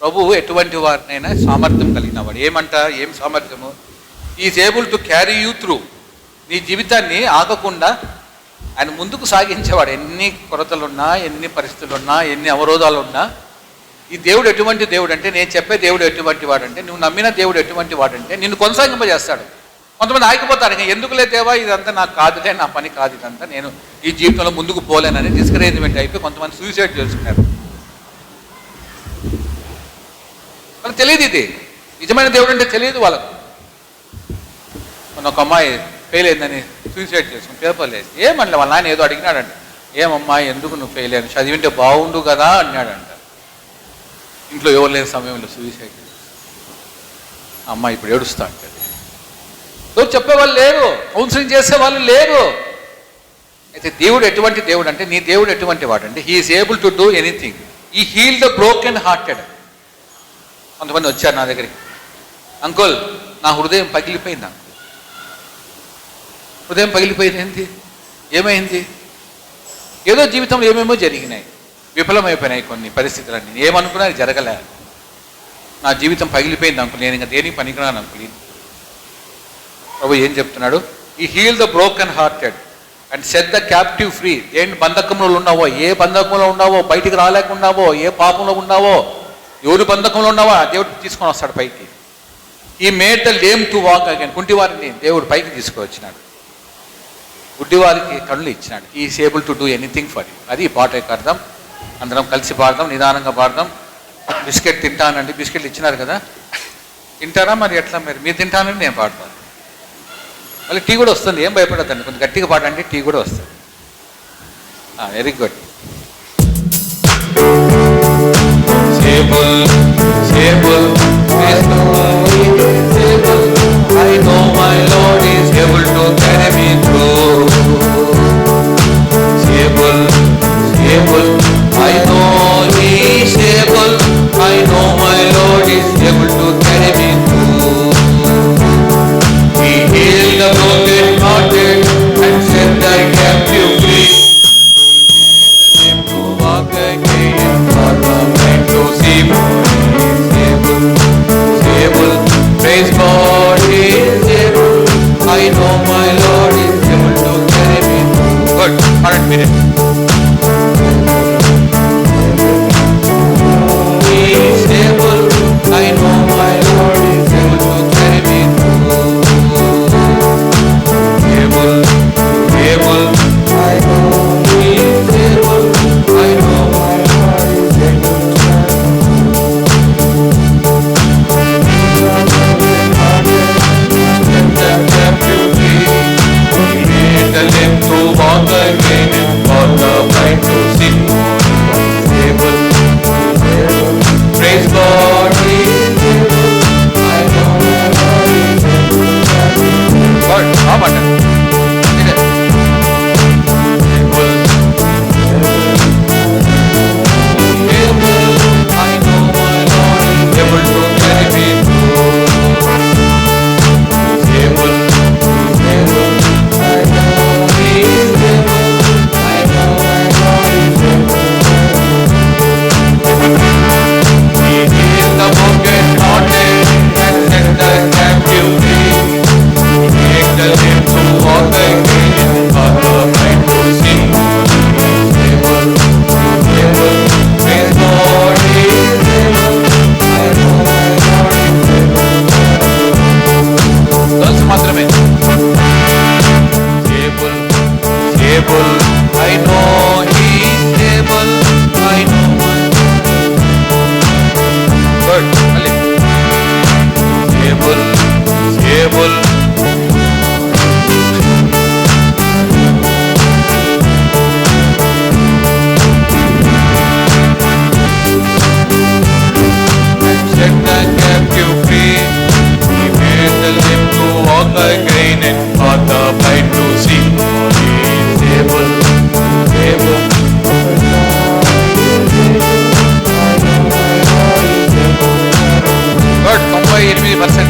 ప్రభువు ఎటువంటి వారినైనా సామర్థ్యం కలిగిన వాడు. ఏం సామర్థ్యము? Is able to carry you through. నీ జీవితాన్ని ఆగకుండా ఆయన ముందుకు సాగించేవాడు. ఎన్ని కొరతలున్నా, ఎన్ని పరిస్థితులున్నా, ఎన్ని అవరోధాలున్నా. ఈ దేవుడు ఎటువంటి దేవుడు అంటే, నేను చెప్పే దేవుడు ఎటువంటి వాడంటే, నువ్వు నమ్మిన దేవుడు ఎటువంటి వాడంటే నిన్ను కొనసాగింపజేస్తాడు. కొంతమంది ఆగిపోతారు, ఇంకా ఎందుకులే దేవా, ఇదంతా నాకు కాదులే, నా పని కాదు, ఇదంతా నేను ఈ జీవితంలో ముందుకు పోలేనని డిస్కరేజ్మెంట్ అయిపోయి కొంతమంది సూసైడ్ చేసుకున్నారు. వాళ్ళకి తెలియదు ఇది నిజమైన దేవుడు అంటే తెలియదు వాళ్ళకు. మొన్న ఒక అమ్మాయి ఫెయిల్ అయిందని సూసైడ్ చేసుకుని పేపర్లు వేసి ఏమనలే. వాళ్ళ నాయన ఏదో అడిగినాడంట, ఏమమ్మాయి ఎందుకు నువ్వు ఫెయిల్ అయ్యాను, చదివింటే బాగుండు కదా అన్నాడంట. ఇంట్లో ఎవరు లేని సమయంలో సూసైడ్ చేసి అమ్మాయి ఇప్పుడు ఏడుస్తా ఉంటుంది. ఎవరు చెప్పేవాళ్ళు లేరు, కౌన్సిలింగ్ చేసేవాళ్ళు లేరు. అయితే దేవుడు ఎటువంటి దేవుడు అంటే, నీ దేవుడు ఎటువంటి వాడంటే, he is able to do anything. ఈ హీల్ ద బ్రోకెన్ హార్టెడ్. కొంతమంది వచ్చారు నా దగ్గరికి, అంకుల్ నా హృదయం పగిలిపోయింది. హృదయం పగిలిపోయింది ఏంటి, ఏమైంది? ఏదో జీవితంలో ఏమేమో జరిగినాయి, విఫలమైపోయినాయి కొన్ని పరిస్థితులన్నీ, ఏమనుకున్నా జరగలే, నా జీవితం పగిలిపోయింది అంకుల్, నేను ఇంకా దేనికి పనికిరాను అంకుల్. ప్రభు ఏం చెప్తున్నాడు? ఈ heal the broken hearted and set the captive free. ఏంటి బంధకంలో ఉన్నావో, ఏ బంధకంలో ఉన్నావో, బయటికి రాలేకున్నావో, ఏ పాపంలో ఉన్నావో, ఎవరి బంధకంలో ఉన్నావో ఆ దేవుడు తీసుకొని వస్తాడు పైకి. He made the lame to walk again. కుంటివారిని దేవుడు పైకి తీసుకువచ్చినాడు, గుడ్డివారికి కళ్ళు ఇచ్చినాడు. Is able to do anything for you. అది ఈ పాట యొక్క అర్థం. అందరం కలిసి పాడదాం, నిదానంగా పాడదాం. బిస్కెట్ తింటానండి, బిస్కెట్లు ఇచ్చినారు కదా, తింటారా మరి ఎట్లా? మీరు తింటానండి, నేను పాడతాను. మళ్ళీ టీ కూడా వస్తుంది, ఏం భయపడద్దండి, కొంచెం గట్టిగా పాడండి, టీ కూడా వస్తుంది. Very good. I know my Lord is able to carry me through. Able, able, I know He is able. I know my Lord is able to carry me through. He healed the broken hearted and set the captive free. He made the lame to walk again, for the blind to see. He is able, able, praise God, He is able. I know my Lord is able to carry me through. Good, 1 minute. He is able, I know my Lord is able to carry me through. Able, able, I know He is able, I know my Lord is able to set the captive free. He made the lame to walk again and for the blind to see. Able, able, praise God, He is able. I know my Lord is able to carry me. God, how about that? Able, able, I know my Lord is able to carry me through. Able, able, I know He is able. I know my Lord is able. He healed the broken hearted and set the captive free. He made the lame to walk again, for the blind to see. Able, able, praise God, He is able. I know my Lord is able. Girls మాత్రమే. Able, able, I know He is able. I know my Good. మళ్ళీ. Able, able. Set the captive free. He made the lame to walk again and for the blind to see. He is able, able. Good. 98%.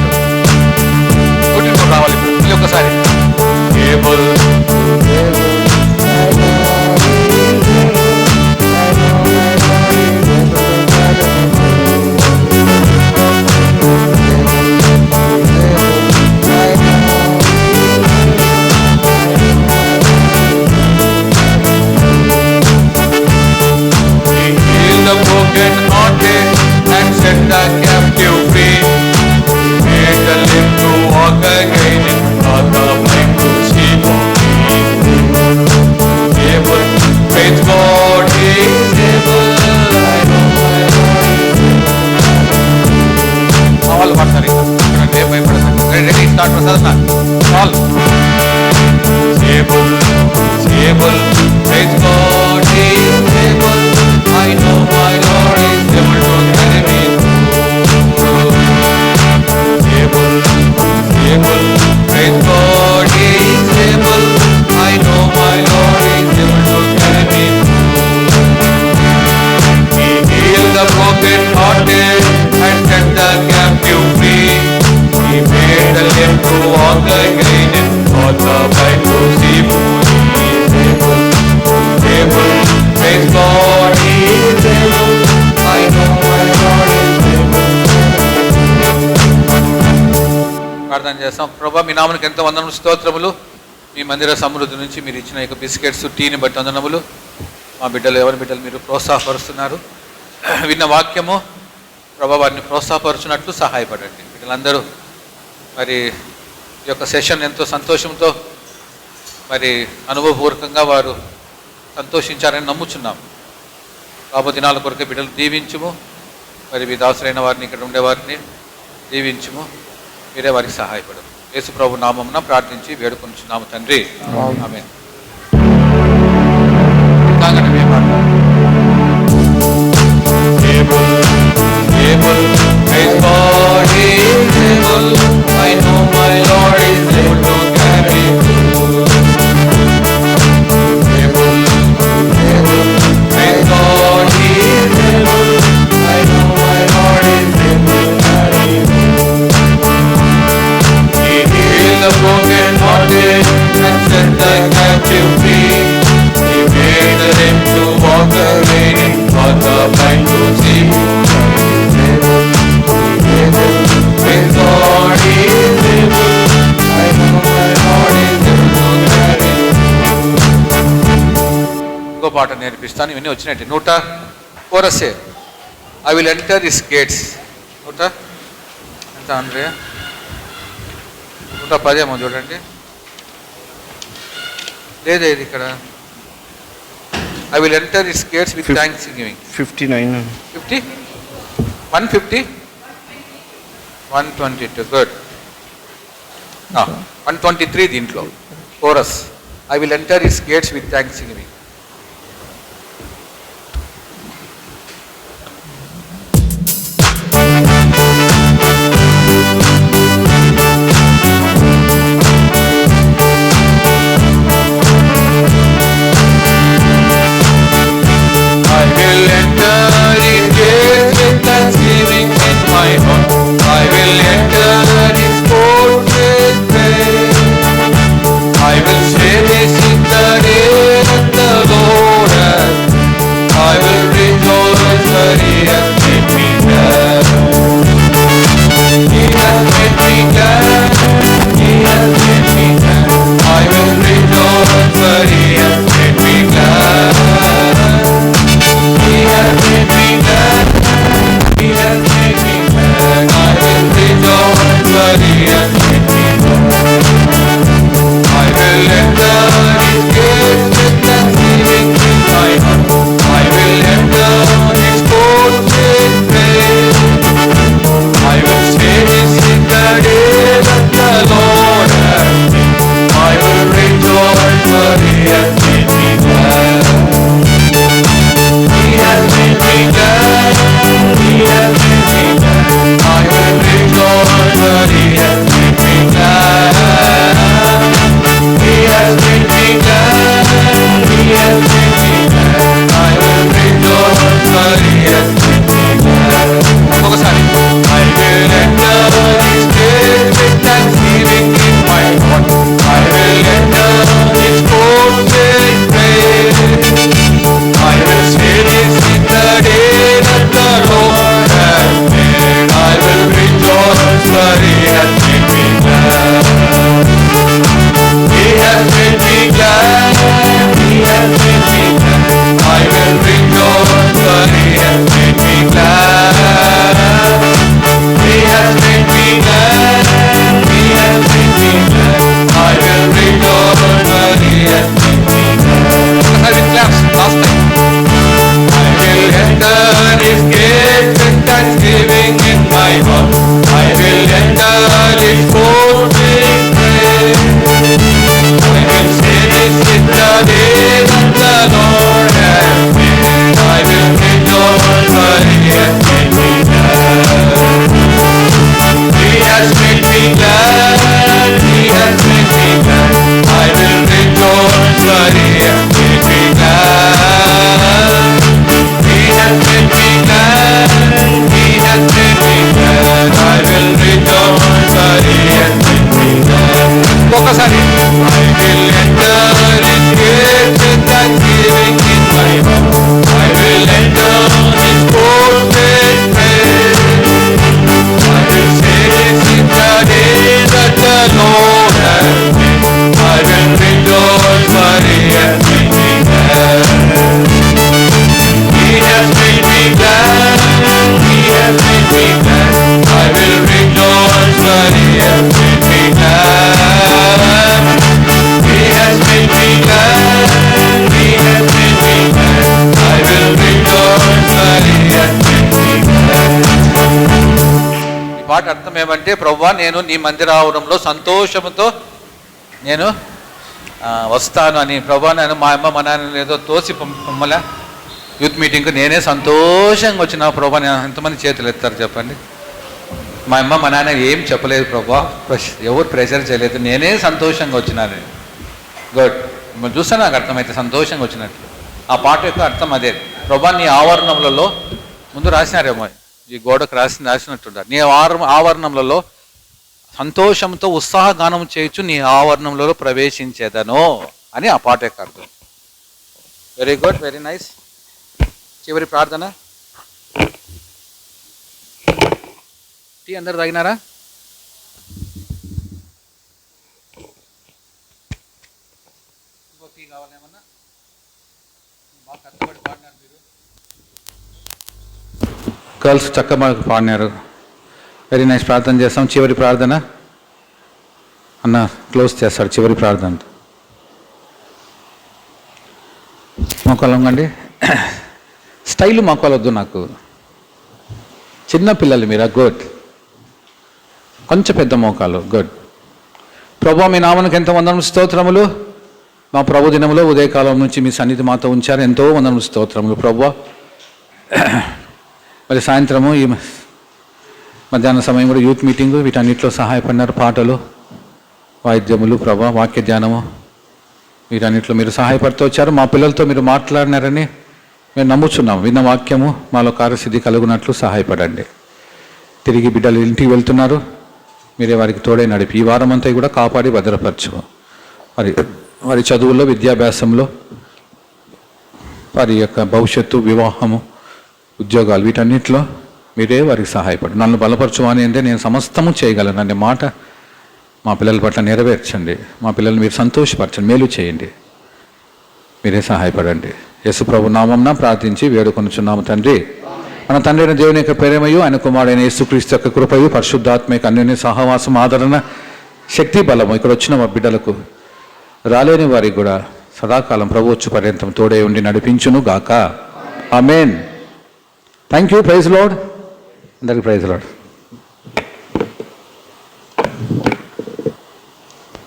కూర్చుని రావాలి ఇప్పుడు. మళ్ళీ ఒకసారి. Able, He healed the broken hearted and set the captive free. He made the lame to walk again and for the blind to see. He is able, praise God, He is able. I know my Lord is able. వాళ్ళు పాడతారు ఇంకా ఏం భయపడతారు. Ready start Prasad all. Able, able, praise God, He is able. I know my Lord is able to carry me through. Able, able, praise God, He is able. I know my Lord is able to carry me through. He healed the broken hearted and set the captive free. He made the lame to walk again and for the blind to see. He is able, able, praise God, He is able. I know my Lord is able. ప్రార్థన చేస్తాం. ప్రభువా, మీ నామమునకు ఎంతో వందనములు, స్తోత్రములు. మీ మందిర సమృద్ధి నుంచి మీరు ఇచ్చిన యొక్క బిస్కెట్స్ టీని బట్టి వందనములు. మా బిడ్డలు ఎవరి బిడ్డలు మీరు ప్రోత్సాహపరుస్తున్నారు. విన్న వాక్యము ప్రభా వారిని ప్రోత్సాహపరుచున్నట్లు సహాయపడండి. బిడ్డలందరూ మరి ఈ యొక్క సెషన్ ఎంతో సంతోషంతో మరి అనుభవపూర్వకంగా వారు సంతోషించారని నమ్ముచున్నాం. రాబో దినాల కొరకే బిడ్డలు దీవించుము. మరి మీ దాసులైన వారిని ఇక్కడ ఉండేవారిని దీవించుము. మీరే వారికి సహాయపడము. యేసు ప్రభు నామమున ప్రార్థించి వేడుకొనుచున్నాము తండ్రి. ఆమేన్. ఇంకో పాట నేర్పిస్తాను. ఇవన్నీ వచ్చినట్టు 100 కోరసే. I will enter his gates. 100 ఎంత అంటే 110 ఏమో చూడండి. లేదే ఇది ఇక్కడ. I will enter his gates with thanksgiving. 59. 50 150 122 good. 123 దీంట్లో chorus. I will enter his gates with thanksgiving. I will share this in the day and the ఏమంటే, ప్రభువా నేను నీ మందిరావరంలో సంతోషంతో నేను వస్తాను అని. ప్రభువా నేను మా అమ్మ మా నాన్న ఏదో తోసి మమ్మల్ని యూత్ మీటింగ్కి నేనే సంతోషంగా వచ్చిన. ప్రభువా నేను ఎంతమంది చేతులు ఎత్తారు చెప్పండి? మా అమ్మ మా నాన్న ఏం చెప్పలేదు ప్రభువా, ఎవరు ప్రెషర్ చేయలేదు, నేనే సంతోషంగా వచ్చినాను. గుడ్. మిమ్మల్ని చూస్తే నాకు అర్థమైతే సంతోషంగా వచ్చినట్లు. ఆ పాట యొక్క అర్థం అదే. ప్రభువా నీ ఆవరణములలో, ముందు రాసినారేమో ఈ గోడకు రాసినట్టుంటారు, నీ ఆవరణములలో సంతోషంతో ఉత్సాహగానం చేయొచ్చు, నీ ఆవరణంలో ప్రవేశించేదను అని ఆ పాట యొక్క అర్థం. Very good, very nice. చివరి ప్రార్థన. టీ అందరు తాగినారా? టీ కావాలేమన్నా? బాగా కష్టపడి పాడినారు మీరు. గర్ల్స్ చక్కగా పాడినారు. Very nice. ప్రార్థన చేస్తాం. చివరి ప్రార్థన అన్న క్లోజ్ చేస్తాడు. చివరి ప్రార్థన మొక్కలండి. స్టైల్ మొక్కలొద్దు నాకు. చిన్న పిల్లలు మీరా? గుడ్. కొంచెం పెద్ద మోకాలు. గుడ్. ప్రభువా మీ నామమునకు ఎంత వందనములు స్తోత్రములు. మా ప్రభు దినములో ఉదయకాలం నుంచి మీ సన్నిధి మాతో ఉంచారు. ఎంతో వందనములు స్తోత్రములు ప్రభువా. మరి సాయంత్రము ఈ మధ్యాహ్న సమయం కూడా యూత్ మీటింగు, వీటన్నిటిలో సహాయపడినారు. పాటలు, వాయిద్యములు ప్రభా, వాక్య ధ్యానము, వీటన్నిటిలో మీరు సహాయపడుతూ వచ్చారు. మా పిల్లలతో మీరు మాట్లాడినారని మేము నమ్ముచున్నాం. విన్న వాక్యము మాలో కార్యసిద్ధి కలుగునట్లు సహాయపడండి. తిరిగి బిడ్డలు ఇంటికి వెళ్తున్నారు, మీరే వారికి తోడే నడిపి ఈ వారం అంతా కూడా కాపాడి భద్రపరచు. వారి చదువుల్లో, విద్యాభ్యాసంలో, వారి యొక్క భవిష్యత్తు, వివాహము, ఉద్యోగాలు, వీటన్నిటిలో మీరే వారికి సహాయపడు. నన్ను బలపరచు అని అంటే నేను సమస్తము చేయగలను అనే మాట మా పిల్లల పట్ల నెరవేర్చండి. మా పిల్లల్ని మీరు సంతోషపరచండి, మేలు చేయండి. మీరే సహాయపడండి. యేసు ప్రభు నామమున ప్రార్థించి వేడుకొనుచున్నాము తండ్రి. మన తండ్రి అయిన దేవుని యొక్క ప్రేమయు, ఆయన కుమారుడైన యేసుక్రీస్తు యొక్క కృపయు, పరిశుద్ధాత్మక అన్యోన్య సహవాసం, ఆదరణ, శక్తి, బలము ఇక్కడ వచ్చిన మా బిడ్డలకు, రాలేని వారికి కూడా సదాకాలం ప్రభు వచ్చు పర్యంతం తోడే ఉండి నడిపించును గాక. Amen. Thank you. Praise Lord. అందరికీ ప్రైజ్ లార్డ్.